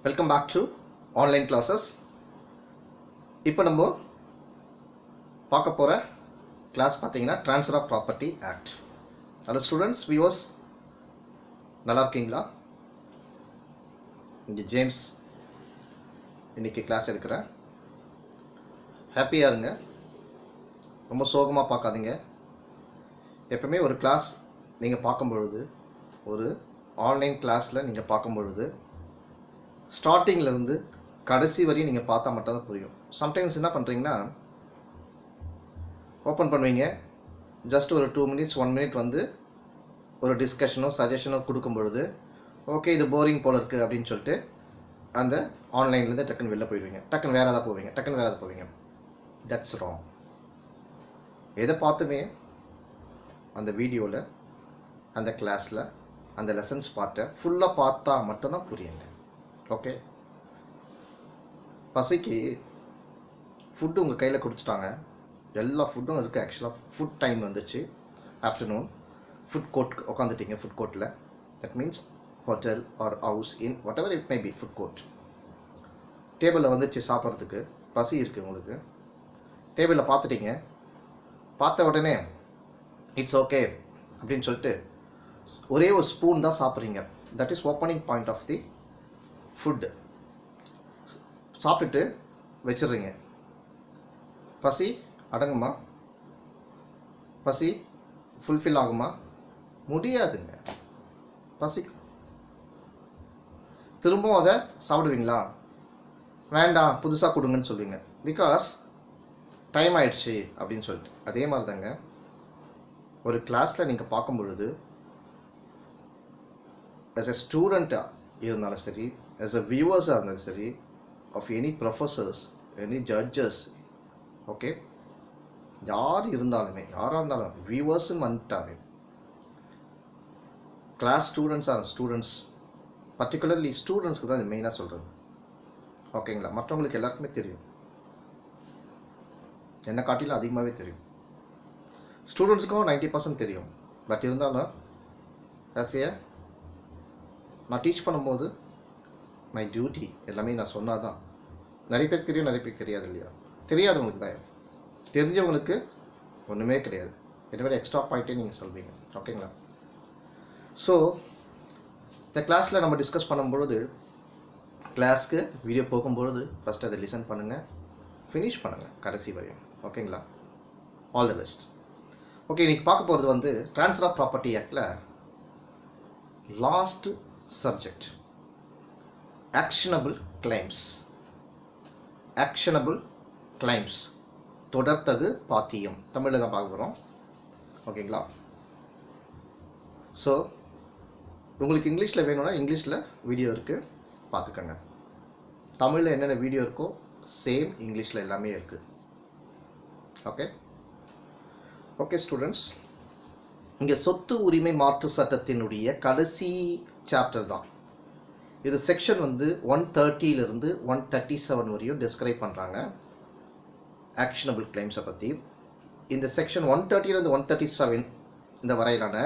Welcome back to online classes. இப்போ நம்ம பார்க்க போகிற கிளாஸ் பார்த்தீங்கன்னா ட்ரான்ஸ்ஃபர் ஆஃப் ப்ராப்பர்ட்டி ஆக்ட். அதில் ஸ்டூடெண்ட்ஸ் வியூவர்ஸ் நல்லா இருக்கீங்களா? இங்கே ஜேம்ஸ் இன்றைக்கி கிளாஸ் எடுக்கிறேன். ஹாப்பியாக இருங்க, ரொம்ப சோகமாக பார்க்காதீங்க. எப்பவுமே ஒரு கிளாஸ் நீங்கள் பார்க்கும் பொழுது, ஒரு ஆன்லைன் கிளாஸில் நீங்கள் பார்க்கும் பொழுது ஸ்டார்டிங்லேருந்து கடைசி வரையும் நீங்கள் பார்த்தா மட்டும் தான் புரியும். சம்டைம்ஸ் என்ன பண்ணுறீங்கன்னா, ஓப்பன் பண்ணுவீங்க, ஜஸ்ட் ஒரு 2 minutes 1 minute வந்து ஒரு டிஸ்கஷனோ சஜஷனோ கொடுக்கும் பொழுது ஓகே இது போரிங் போல் இருக்குது அப்படின்னு சொல்லிட்டு அந்த ஆன்லைன்லேருந்து டக்குன்னு வெளில போயிடுவீங்க, டக்குன்னு வேறு ஏதாவது போவீங்க. That's wrong. எதை பார்த்துமே அந்த வீடியோவில் அந்த கிளாஸில் அந்த லெசன்ஸ் பார்ட்டை ஃபுல்லாக பார்த்தா மட்டும்தான் புரியுங்க. ஓகே, பசிக்கு ஃபுட்டு உங்கள் கையில் கொடுத்துட்டாங்க, எல்லா ஃபுட்டும் இருக்குது. ஆக்சுவலாக ஃபுட் டைம் வந்துச்சு, ஆஃப்டர்நூன். ஃபுட் கோர்ட் உட்காந்துட்டீங்க. ஃபுட் கோர்ட்டில், that means hotel or house, in whatever it may be, food court. டேபிளில் வந்துச்சு சாப்பிட்றதுக்கு, பசி இருக்குது உங்களுக்கு. டேபிளில் பார்த்துட்டீங்க, பார்த்த உடனே இட்ஸ் ஓகே அப்படின்னு சொல்லிட்டு ஒரே ஒரு ஸ்பூன் தான் சாப்பிட்றீங்க. That is opening point of the food. சாப்பிட்டுட்டு வச்சிடுறீங்க. பசி அடங்குமா? பசி ஃபுல்ஃபில் ஆகுமா? முடியாதுங்க. பசிக்கும். திரும்பவும் அதை சாப்பிடுவீங்களா? வேண்டாம், புதுசாக கொடுங்கன்னு சொல்லுவீங்க, பிகாஸ் டைம் ஆயிடுச்சு அப்படின்னு சொல்லிட்டு. அதே மாதிரி தாங்க ஒரு கிளாஸில் நீங்கள் பார்க்கும் பொழுது as a ஸ்டூடெண்ட்டாக இருந்தாலும் சரி, as a வியூவர்ஸாக இருந்தாலும் சரி, of any professors, any judges, okay, யாராக இருந்தாலும் வியூவர்ஸ்ன்னு வந்துட்டாங்க. கிளாஸ் ஸ்டூடெண்ட்ஸ் பர்டிகுலர்லி ஸ்டூடெண்ட்ஸ்க்கு தான் இது மெயினாக சொல்கிறது. ஓகேங்களா? மற்றவங்களுக்கு எல்லாருக்குமே தெரியும், என்னை காட்டிலும் அதிகமாகவே தெரியும். ஸ்டூடெண்ட்ஸுக்கும் 90% தெரியும். பட் இருந்தாலும் ஆஸ் ஏ நான் டீச் பண்ணும்போது மை டியூட்டி எல்லாமே நான் சொன்னால் தான். நிறைய பேருக்கு தெரியும், நிறைய பேருக்கு தெரியாது இல்லையா? தெரியாதவங்களுக்கு தான். தெரிஞ்சவங்களுக்கு ஒன்றுமே கிடையாது. இதுமாதிரி எக்ஸ்ட்ரா பாயிண்ட்டே நீங்கள் சொல்வீங்க. ஓகேங்களா? ஸோ இந்த கிளாஸில் நம்ம டிஸ்கஸ் பண்ணும்பொழுது, கிளாஸ்க்கு வீடியோ போகும்பொழுது ஃபஸ்ட்டு அதை லிசன் பண்ணுங்கள், ஃபினிஷ் பண்ணுங்கள் கடைசி வரையும். ஓகேங்களா? All the best. ஓகே, இன்றைக்கி பார்க்க போகிறது வந்து ட்ரான்ஸ்ஃபர் ஆஃப் ப்ராப்பர்ட்டி ஆக்டில் லாஸ்ட் சப்ஜெக்ட் ஆக்ஷனபிள் கிளைம்ஸ், தொடர்தகு பாத்தியம். தமிழில் தான் பார்க்க போகிறோம். ஓகேங்களா? ஸோ உங்களுக்கு இங்கிலீஷில் வேணும்னா இங்கிலீஷில் வீடியோ இருக்குது, பார்த்துக்கோங்க. தமிழில் என்னென்ன வீடியோ இருக்கோ சேம் இங்கிலீஷில் எல்லாமே இருக்குது. ஓகே ஸ்டூடெண்ட்ஸ், இங்கே சொத்து உரிமை மாற்று சட்டத்தினுடைய கடைசி சாப்டர் தான் இது. செக்ஷன் வந்து 130 137 வரையும் டிஸ்கிரைப் பண்ணுறாங்க ஆக்ஷனபிள் கிளைம்ஸை பற்றி. இந்த செக்ஷன் 130 137 இந்த வரையிலான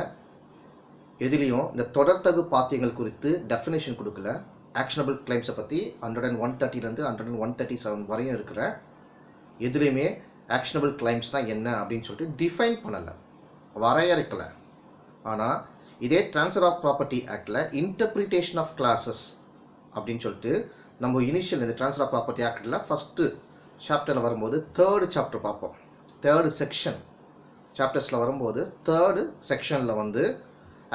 எதுலேயும் இந்த தொடர்தகு பாத்தியங்கள் குறித்து டெஃபினேஷன் கொடுக்கல. ஆக்ஷனபிள் கிளைம்ஸை பற்றி 130 137 வரையும் இருக்கிற எதுலேயுமே ஆக்ஷனபிள் கிளைம்ஸ்னால் என்ன அப்படின்னு சொல்லிட்டு டிஃபைன் பண்ணலை, வரையறுக்கலை. ஆனால் இதே ட்ரான்ஸ்ஃபர் ஆஃப் ப்ராப்பர்ட்டி ஆக்டில் இன்டர்பிரிட்டேஷன் ஆஃப் கிளாஸஸ் அப்படின்னு சொல்லிட்டு நம்ம இனிஷியல் இந்த ட்ரான்ஸ்ஃபர் ஆஃப் ப்ராப்பர்ட்டி ஆக்டில் ஃபஸ்ட்டு சாப்டரில் வரும்போது 3rd சாப்டர் பார்ப்போம். 3rd செக்ஷன் சாப்டர்ஸில் வரும்போது 3rd செக்ஷனில் வந்து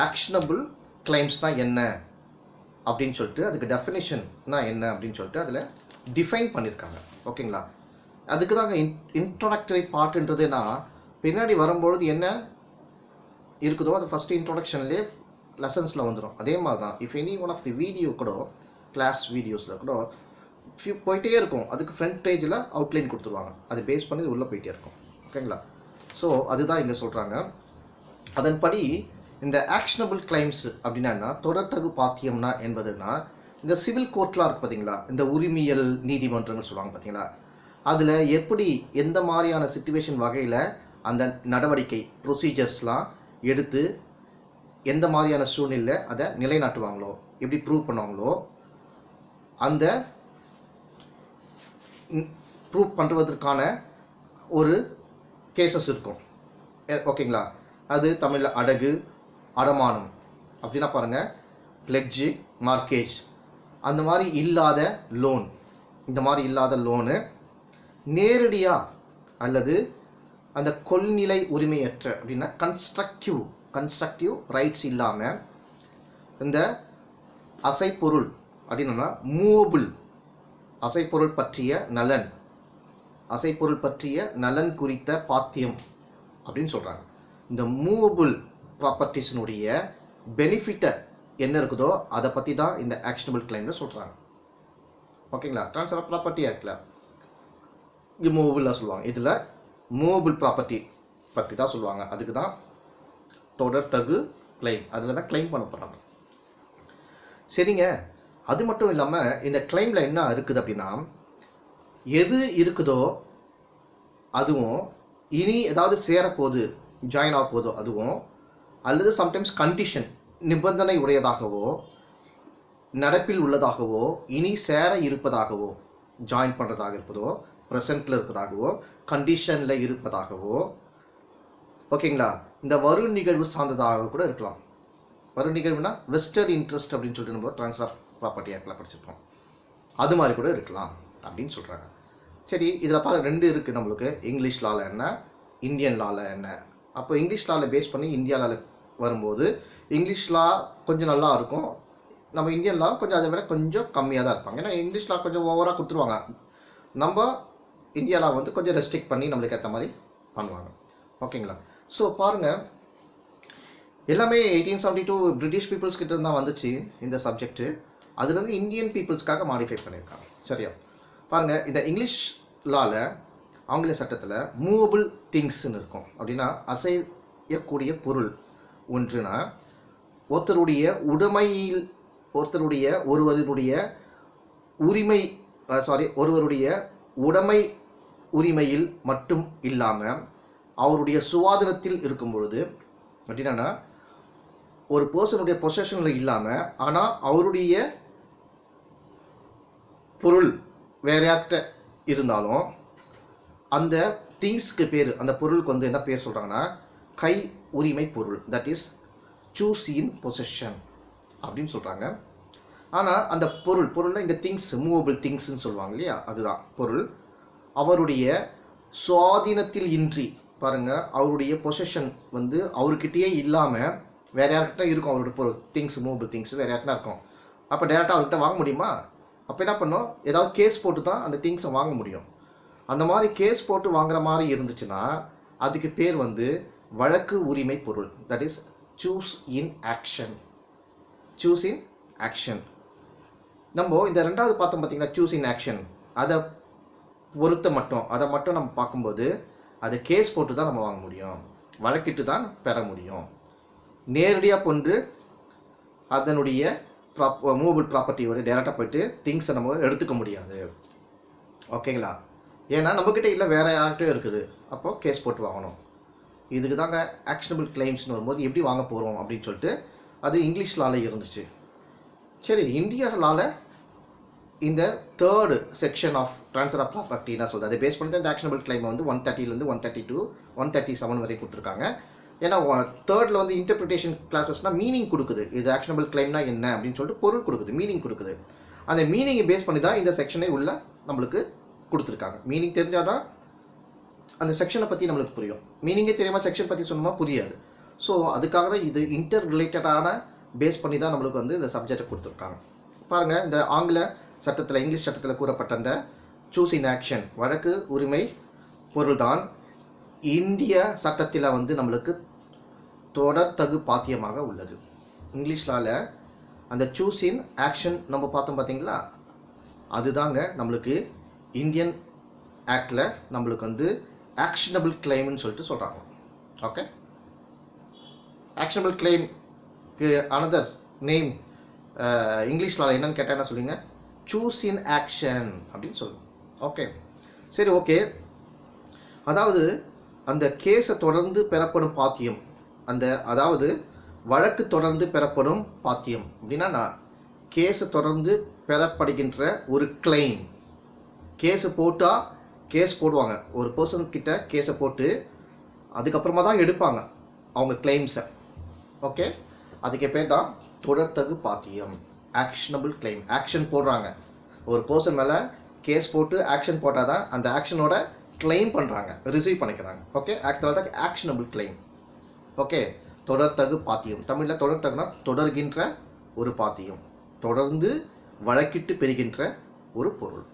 ஆக்ஷனபிள் கிளைம்ஸ்னால் என்ன அப்படின்னு சொல்லிட்டு, அதுக்கு டெஃபினேஷன்னா என்ன அப்படின்னு சொல்லிட்டு அதில் டிஃபைன் பண்ணியிருக்காங்க. ஓகேங்களா? அதுக்கு தாங்க இன்ட்ரோடக்டரி பார்ட்டுன்றதுனா பின்னாடி வரும்பொழுது என்ன இருக்குதோ அது ஃபஸ்ட்டு இன்ட்ரோடக்ஷன்லேயே லெசன்ஸில் வந்துடும். அதே மாதிரி தான் if any one of the video கூட கிளாஸ் வீடியோஸில் கூட போயிட்டே இருக்கும், அதுக்கு ஃப்ரண்ட் பேஜில் அவுட்லைன் கொடுத்துருவாங்க, அது பேஸ் பண்ணி உள்ளே போயிட்டே இருக்கும். ஓகேங்களா? ஸோ அதுதான் இங்கே சொல்கிறாங்க. அதன்படி இந்த ஆக்ஷனபிள் கிளைம்ஸ் அப்படின்னா தொடர்தகு பாத்தியம்னா என்பதுன்னா, இந்த சிவில் கோர்ட்லாம் இருக்குது பார்த்தீங்களா, இந்த உரிமையல் நீதிமன்றங்கள் சொல்லுவாங்க பார்த்தீங்களா, அதில் எப்படி எந்த மாதிரியான சிச்சுவேஷன் வகையில் அந்த நடவடிக்கை ப்ரொசீஜர்ஸ்லாம் எடுத்து எந்த மாதிரியான சூழ்நிலை அதை நிலைநாட்டுவாங்களோ, எப்படி ப்ரூவ் பண்ணுவாங்களோ, அந்த ப்ரூவ் பண்ணுவதற்கான ஒரு கேசஸ் இருக்கும். ஓகேங்களா? அது தமிழில் அடகு, அடமானம் அப்படின்னா பாருங்கள், பிளெட்ஜு, மார்க்கேஜ், அந்த மாதிரி இல்லாத லோன். இந்த மாதிரி இல்லாத லோனு நேரடியாக அல்லது அந்த கொள்நிலை உரிமையற்ற அப்படின்னா கன்ஸ்ட்ரக்டிவ் ரைட்ஸ் இல்லாமல் இந்த அசைப்பொருள் அப்படின்னா மூவபிள், அசைப்பொருள் பற்றிய நலன் குறித்த பாத்தியம் அப்படின்னு சொல்கிறாங்க. இந்த மூவபிள் ப்ராப்பர்ட்டிஸினுடைய பெனிஃபிட்டை என்ன இருக்குதோ அதை பற்றி தான் இந்த ஆக்ஷனபிள் கிளைமில் சொல்கிறாங்க. ஓகேங்களா? ட்ரான்ஸ்ஃபர் ஆஃப் ப்ராப்பர்ட்டி ஆக்டில் இது மூவபிளாக சொல்லுவாங்க. இதில் மூவபிள் ப்ராப்பர்ட்டி பற்றி தான் சொல்லுவாங்க. அதுக்கு தான் தொடர் தகு கிளைம், அதில் தான் கிளைம் பண்ண போகிறாங்க. சரிங்க, அது மட்டும் இல்லாமல் இந்த கிளைமில் என்ன இருக்குது அப்படின்னா, எது இருக்குதோ அதுவும் இனி ஏதாவது சேரப்போகுது, ஜாயின் ஆக போதோ அதுவும், அல்லது சம்டைம்ஸ் கண்டிஷன் நிபந்தனை உடையதாகவோ, நடப்பில் உள்ளதாகவோ, இனி சேர இருப்பதாகவோ, ஜாயின் பண்ணுறதாக இருப்பதோ, ப்ரெசண்ட்டில் இருப்பதாகவோ, கண்டிஷனில் இருப்பதாகவோ, ஓகேங்களா, இந்த வரும் நிகழ்வு சார்ந்ததாக கூட இருக்கலாம். வரும் நிகழ்வுனா வெஸ்டட் இன்ட்ரெஸ்ட் அப்படின்னு சொல்லிட்டு நம்ம ட்ரான்ஸ்ஃபர் ஆஃப் ப்ராப்பர்ட்டி ஆக்டில் படிச்சிருக்கோம். அது மாதிரி கூட இருக்கலாம் அப்படின்னு சொல்கிறாங்க. சரி, இதில் பார்க்க ரெண்டு இருக்குது நம்மளுக்கு. இங்கிலீஷ் லாவில் என்ன, இந்தியன் லாவில் என்ன. அப்போ இங்கிலீஷ் லாவில் பேஸ் பண்ணி இந்தியா லாவில் வரும்போது இங்கிலீஷ் லா கொஞ்சம் நல்லா இருக்கும், நம்ம இந்தியன் லா கொஞ்சம் அதை விட கொஞ்சம் கம்மியாக தான் இருப்பாங்க. ஏன்னா இங்கிலீஷ் லா கொஞ்சம் ஓவராக கொடுத்துருவாங்க, நம்ம இந்தியா லா வந்து கொஞ்சம் ரெஸ்ட்ரிக்ட் பண்ணி நம்மளுக்கு ஏற்ற மாதிரி பண்ணுவாங்க. ஓகேங்களா? ஸோ பாருங்கள், எல்லாமே 1872 பிரிட்டிஷ் பீப்புள்ஸ் கிட்ட தான் வந்துச்சு இந்த சப்ஜெக்ட்டு. அதுலேருந்து இந்தியன் பீப்புள்ஸ்க்காக மாடிஃபை பண்ணியிருக்காங்க. சரியா? பாருங்கள், இந்த இங்கிலீஷ் லாவில், ஆங்கில சட்டத்தில் மூவபிள் திங்ஸ்ன்னு இருக்கும். அப்படின்னா அசையக்கூடிய பொருள் ஒன்றுனா ஒருவருடைய உடைமை உரிமையில் மட்டும் இல்லாமல் அவருடைய சுவாதனத்தில் இருக்கும் பொழுது, அப்படின்னா ஒரு பர்சனுடைய பொசஷனில் இல்லாமல் ஆனால் அவருடைய பொருள் வேற யார்கிட்ட இருந்தாலும் அந்த திங்ஸ்க்கு பேர், அந்த பொருளுக்கு வந்து என்ன பேர் சொல்கிறாங்கன்னா கை உரிமை பொருள், that is choose in possession அப்படின்னு சொல்கிறாங்க. ஆனால் அந்த பொருளில் இந்த திங்ஸ், மூவபிள் திங்ஸ்ன்னு சொல்லுவாங்க இல்லையா, அதுதான் பொருள். அவருடைய சுவாதீனத்தில் இன்றி, பாருங்கள், அவருடைய பொசஷன் வந்து அவர்கிட்டயே இல்லாமல் வேறு யார்கிட்ட இருக்கும். அவருடைய பொருள் திங்ஸ், மூவபிள் திங்ஸ் வேறு யார்கிட்ட இருக்கும். அப்போ டேரெக்டாக அவர்கிட்ட வாங்க முடியுமா? அப்போ என்ன பண்ணோம், ஏதாவது கேஸ் போட்டு தான் அந்த திங்ஸை வாங்க முடியும். அந்த மாதிரி கேஸ் போட்டு வாங்குற மாதிரி இருந்துச்சுன்னா அதுக்கு பேர் வந்து வழக்கு உரிமை பொருள், that is choose in action. நம்ம இந்த ரெண்டாவது பார்த்தோம் பார்த்தீங்கன்னா, சூஸ் இன் ஆக்ஷன், அதை அதை மட்டும் நம்ம பார்க்கும்போது அதை கேஸ் போட்டு தான் நம்ம வாங்க முடியும், வழக்கிட்டு தான் பெற முடியும். நேரடியாக கொண்டு அதனுடைய மூவபிள் ப்ராப்பர்ட்டியோட டேரெக்டாக போய்ட்டு திங்ஸை நம்ம எடுத்துக்க முடியாது. ஓகேங்களா? ஏன்னா நம்மக்கிட்ட இல்லை, வேறு யார்கிட்டையும் இருக்குது. அப்போது கேஸ் போட்டு வாங்கணும். இதுக்கு தாங்க ஆக்ஷனபிள் கிளைம்ஸ்னு வரும்போது எப்படி வாங்க போகிறோம் அப்படின்னு சொல்லிட்டு அது இங்கிலீஷ் லாவில் இருந்துச்சு. சரி, இந்தியா லாவில் இந்த third section of transfer of property என்ன சொல்லுது, அதை பேஸ் பண்ணி தான் இந்த ஆக்ஷனபிள் கிளைம் வந்து 130 132 137 வரை கொடுத்துருக்காங்க. ஏன்னா தேர்டில் வந்து இன்டர்பிரிட்டேஷன் கிளாஸஸ்னால் மீனிங் கொடுக்குது. இது ஆக்ஷனபிள் கிளைம்னா என்ன அப்படின்னு சொல்லிட்டு பொருள் கொடுக்குது, மீனிங் கொடுக்குது. அந்த மீனிங்கை பேஸ் பண்ணி தான் இந்த செக்ஷனை உள்ள நம்மளுக்கு கொடுத்துருக்காங்க. மீனிங் தெரிஞ்சால் தான் அந்த செக்ஷனை பற்றி நம்மளுக்கு புரியும். மீனிங்கே தெரியாமல் செக்ஷன் பற்றி சொன்னோமா புரியாது. ஸோ அதுக்காக தான் இது இன்டர் ரிலேட்டடான பேஸ் பண்ணி தான் நம்மளுக்கு வந்து இந்த சப்ஜெக்டை கொடுத்துருக்காங்க. பாருங்கள், இந்த ஆங்கில சட்டத்தில், இங்கிலீஷ் சட்டத்தில் கூறப்பட்ட அந்த சூஸ் இன் ஆக்ஷன், வழக்கு உரிமை பொருள் தான் இந்திய சட்டத்தில் வந்து நம்மளுக்கு தொடர் தகு பாத்தியமாக உள்ளது. இங்கிலீஷ் லாவில் அந்த சூஸ் இன் ஆக்ஷன் நம்ம பார்த்தோம் பார்த்தீங்களா, அதுதாங்க நம்மளுக்கு இந்தியன் ஆக்டில் நம்மளுக்கு வந்து ஆக்ஷனபிள் கிளைம்னு சொல்லிட்டு சொல்கிறாங்க. ஓகே, ஆக்ஷனபிள் கிளைம்க்கு அனதர் நேம் இங்கிலீஷ் லாவில் என்னன்னு கேட்டால் என்ன சொல்லுங்க, சூஸ் இன் ஆக்ஷன் அப்படின்னு சொல்லுவோம். ஓகே, சரி, ஓகே. அதாவது அந்த கேஸை தொடர்ந்து பெறப்படும் பாத்தியம், அதாவது வழக்கு தொடர்ந்து பெறப்படும் பாத்தியம் அப்படின்னா கேஸை தொடர்ந்து பெறப்படுகின்ற ஒரு கிளைம். கேஸை போட்டால் கேஸ் போடுவாங்க, ஒரு பர்சன் கிட்ட கேஸை போட்டு அதுக்கப்புறமா தான் எடுப்பாங்க அவங்க கிளைம்ஸை. ஓகே, அதுக்கு பேர் தான் தொடர்தகு பாத்தியம், ஆக்ஷனபிள் கிளைம். ஆக்ஷன் போடுறாங்க, ஒரு பர்சன் மேலே கேஸ் போட்டு ஆக்ஷன் போட்டால் தான் அந்த ஆக்ஷனோட கிளைம் பண்ணுறாங்க, ரிசீவ் பண்ணிக்கிறாங்க. ஓகே, தான் ஆக்ஷனபிள் கிளைம். ஓகே, தொடர்தகு பாத்தியம். தமிழில் தொடர்தகுனா தொடர்கின்ற ஒரு பாத்தியம், தொடர்ந்து வழக்கிட்டு பெறுகின்ற ஒரு பொருள்,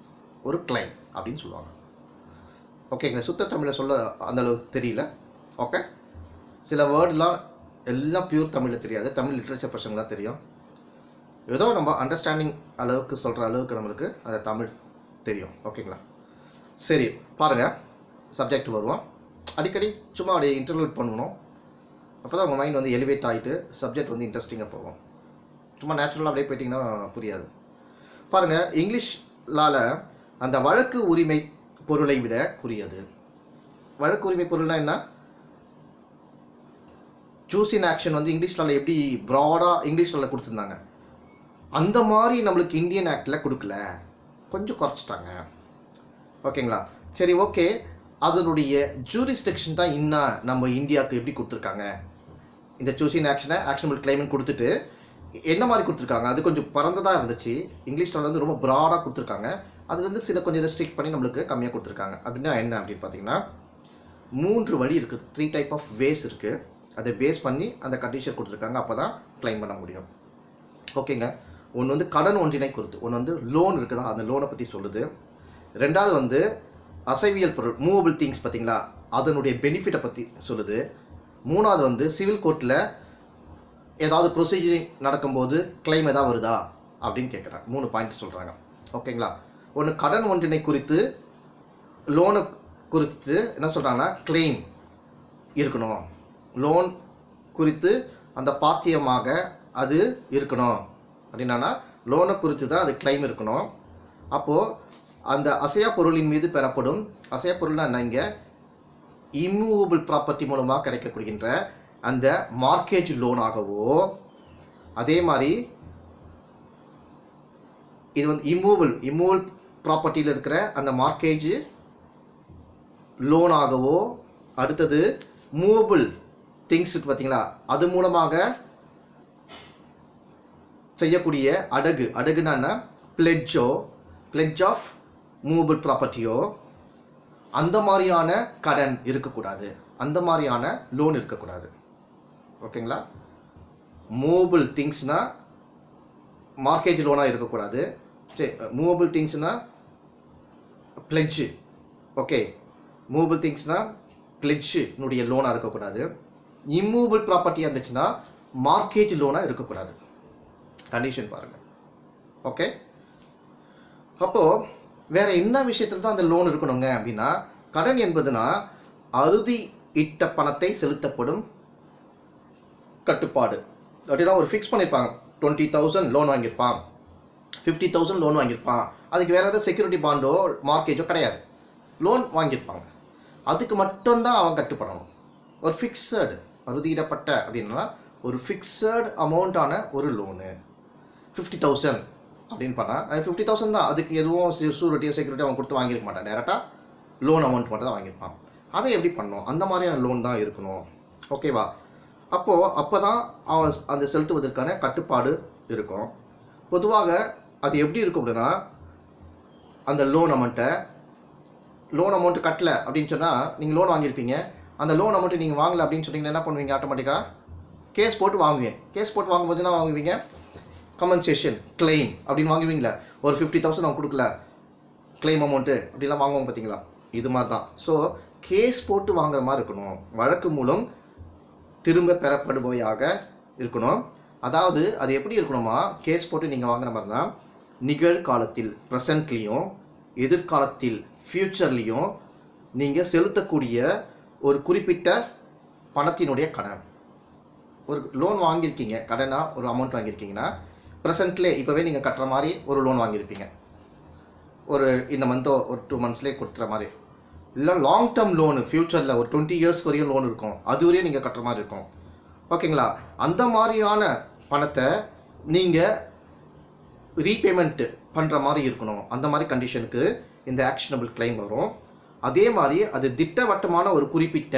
ஒரு கிளைம் அப்படின்னு சொல்லுவாங்க. ஓகேங்க, சுத்த தமிழில் சொல்ல அந்தளவுக்கு தெரியல. ஓகே, சில வேர்டெலாம் எல்லாம் பியூர் தமிழில் தெரியாது, தமிழ் லிட்ரேச்சர் பர்சன் தான் தெரியும். ஏதோ நம்ம அண்டர்ஸ்டாண்டிங் அளவுக்கு சொல்கிற அளவுக்கு நம்மளுக்கு அந்த தமிழ் தெரியும். ஓகேங்களா, சரி பாருங்கள், சப்ஜெக்ட் வருவோம். அடிக்கடி சும்மா அப்படியே இன்டர்வியூட் பண்ணணும், அப்போ தான் உங்கள் மைண்ட் வந்து எலிவேட் ஆகிட்டு சப்ஜெக்ட் வந்து இன்ட்ரெஸ்டிங்காக போகும். சும்மா நேச்சுரலாக அப்படியே போயிட்டிங்கன்னா புரியாது. பாருங்கள், இங்கிலீஷ் லாவில் அந்த வழக்கு உரிமை பொருளை விட குறியது. வழக்கு உரிமை பொருள்னால் என்ன? சூஸ் இன் ஆக்ஷன் வந்து இங்கிலீஷ் லாவில் எப்படி ப்ராடாக இங்கிலீஷ் லாவில் கொடுத்துருந்தாங்க, அந்த மாதிரி நம்மளுக்கு இந்தியன் ஆக்டில் கொடுக்கல, கொஞ்சம் குறைச்சிட்டாங்க. ஓகேங்களா, சரி ஓகே, அதனுடைய ஜூரிஸ்டிக்ஷன் தான் இன்னும் நம்ம இந்தியாவுக்கு எப்படி கொடுத்துருக்காங்க. இந்த சூஸ் இன் ஆக்ஷனை ஆக்ஷனபிள் கிளைம்னு கொடுத்துட்டு என்ன மாதிரி கொடுத்துருக்காங்க, அது கொஞ்சம் பறந்ததாக இருந்துச்சு. இங்கிலீஷ் லாவில் வந்து ரொம்ப ப்ராடாக கொடுத்துருக்காங்க, அது வந்து சில கொஞ்சம் ரெஸ்ட்ரிக்ட் பண்ணி நம்மளுக்கு கம்மியாக கொடுத்துருக்காங்க. அப்படின்னா என்ன அப்படின்னு பார்த்தீங்கன்னா, 3 வழி இருக்குது, 3 டைப் ஆஃப் வேஸ் இருக்குது. அதை பேஸ் பண்ணி அந்த கண்டிஷன் கொடுத்துருக்காங்க, அப்போ தான் கிளைம் பண்ண முடியும். ஓகேங்க, ஒன்று வந்து கடன் ஒன்றினை குறித்து, ஒன்று வந்து லோன் இருக்குதா, அந்த லோனை பற்றி சொல்லுது. ரெண்டாவது வந்து அசைவியல் பொருள், மூவபிள் திங்ஸ் பார்த்தீங்களா, அதனுடைய பெனிஃபிட்டை பற்றி சொல்லுது. மூணாவது வந்து சிவில் கோர்ட்டில் ஏதாவது ப்ரொசீஜர் நடக்கும்போது கிளைம் ஏதாவது வருதா அப்படின்னு கேட்குறாங்க. 3 பாயிண்ட் சொல்கிறாங்க. ஓகேங்களா, ஒன்று கடன் ஒன்றினை குறித்து, லோனை குறித்து என்ன சொல்கிறாங்கன்னா கிளைம் இருக்கணும், லோன் குறித்து அந்த பாத்தியமாக அது இருக்கணும். அப்படின்னா லோனை குறித்து தான் அது கிளைம் இருக்கணும். அப்போது அந்த அசையா பொருளின் மீது பெறப்படும், அசையா பொருள்னா என்ன, இங்கே இம்மூவபிள் ப்ராப்பர்ட்டி மூலமாக கிடைக்கப்படுகின்ற அந்த மார்க்கேஜ் லோனாகவோ, அதே மாதிரி இது வந்து இம்மூவபிள் ப்ராப்பர்ட்டியில் இருக்கிற அந்த மார்க்கேஜ் லோனாகவோ, அடுத்தது மூவபிள் திங்ஸ் பார்த்தீங்களா, அது மூலமாக செய்யக்கூடிய அடகுனா என்ன, பிளெட்ஜ் ஆஃப் மூவபிள் ப்ராப்பர்ட்டியோ, அந்த மாதிரியான கடன் இருக்கக்கூடாது, அந்த மாதிரியான லோன் இருக்கக்கூடாது. ஓகேங்களா, மூவபிள் திங்ஸ்னால் மார்க்கேஜ் லோனாக இருக்கக்கூடாது. சரி, மூவபிள் திங்ஸ்னால் பிளெட்ஜு. ஓகே, மூவபிள் திங்ஸ்னால் பிளெட்ஜுனுடைய லோனாக இருக்கக்கூடாது. இம்மூவபிள் ப்ராப்பர்ட்டியாக இருந்துச்சுன்னா மார்க்கேஜ் லோனாக இருக்கக்கூடாது. கண்டிஷன் பாருங்கள். ஓகே, அப்போது வேறு என்ன விஷயத்தில் தான் அந்த லோன் இருக்கணுங்க அப்படின்னா, கடன் என்பதுனா அறுதி இட்ட பணத்தை செலுத்தப்படும் கட்டுப்பாடு. அப்படின்னா ஒரு ஃபிக்ஸ் பண்ணியிருப்பாங்க, 20,000 லோன் வாங்கியிருப்பான், 50,000 லோன் வாங்கியிருப்பான், அதுக்கு வேறு ஏதாவது செக்யூரிட்டி பாண்டோ மார்க்கேஜோ கிடையாது, லோன் வாங்கியிருப்பாங்க, அதுக்கு மட்டும்தான் அவன் கட்டுப்படணும். ஒரு ஃபிக்ஸடு, அறுதியிடப்பட்ட அப்படின்னா ஒரு ஃபிக்ஸட் அமௌண்ட்டான ஒரு லோனு 50,000 அப்படின்னு பண்ணால் அது 50,000 தான், அதுக்கு எதுவும் ஷூரிட்டியோ செக்யூரிட்டி அவன் கொடுத்து வாங்கியிருக்க மாட்டான், டேரெக்டாக லோன் அமௌண்ட் மட்டும் தான் வாங்கியிருப்பான். அதை எப்படி பண்ணணும், அந்த மாதிரியான லோன் தான் இருக்கணும். ஓகேவா, அப்போ தான் அவன் அதை செலுத்துவதற்கான கட்டுப்பாடு இருக்கும். பொதுவாக அது எப்படி இருக்கும் அப்படின்னா, அந்த லோன் அமௌண்ட்டு கட்டலை அப்படின்னு சொன்னால், நீங்கள் லோன் வாங்கியிருப்பீங்க, அந்த லோன் அமௌண்ட்டு நீங்கள் வாங்கலை அப்படின்னு சொன்னீங்கன்னா என்ன பண்ணுவீங்க, ஆட்டோமேட்டிக்காக கேஸ் போட்டு வாங்குவீங்க. கேஸ் போட்டு வாங்கும்போது என்ன வாங்குவீங்க, கம்பன்சேஷன் கிளைம் அப்படின்னு வாங்குவீங்களா. ஒரு 50,000 அவன் கொடுக்கல, கிளைம் அமௌண்ட்டு அப்படிலாம் வாங்குவோம் பார்த்தீங்களா, இது மாதிரி தான். ஸோ கேஸ் போட்டு வாங்குற மாதிரி இருக்கணும், வழக்கு மூலம் திரும்ப பெறப்படுபவையாக இருக்கணும். அதாவது அது எப்படி இருக்கணுமா, கேஸ் போட்டு நீங்கள் வாங்குற மாதிரினா நிகழ்காலத்தில் ப்ரெசண்ட்லேயும் எதிர்காலத்தில் ஃப்யூச்சர்லேயும் நீங்கள் செலுத்தக்கூடிய ஒரு குறிப்பிட்ட பணத்தினுடைய கடன். ஒரு லோன் வாங்கியிருக்கீங்க, கடனாக ஒரு அமௌண்ட் வாங்கியிருக்கீங்கன்னா ப்ரெசண்ட்லேயே இப்போவே நீங்கள் கட்டுற மாதிரி ஒரு லோன் வாங்கியிருப்பீங்க, ஒரு இந்த மந்த்தோ ஒரு 2 monthsலேயே கொடுத்துற மாதிரி. இல்லை லாங் டேர்ம் லோனு, ஃப்யூச்சரில் ஒரு 20 years வரையும் லோன் இருக்கும், அது வரையும் நீங்கள் கட்டுற மாதிரி இருக்கும். ஓகேங்களா, அந்த மாதிரியான பணத்தை நீங்கள் ரீபேமெண்ட் பண்ணுற மாதிரி இருக்கணும். அந்த மாதிரி கண்டிஷனுக்கு இந்த ஆக்ஷனபிள் கிளைம் வரும். அதே மாதிரி அது திட்டவட்டமான ஒரு குறிப்பிட்ட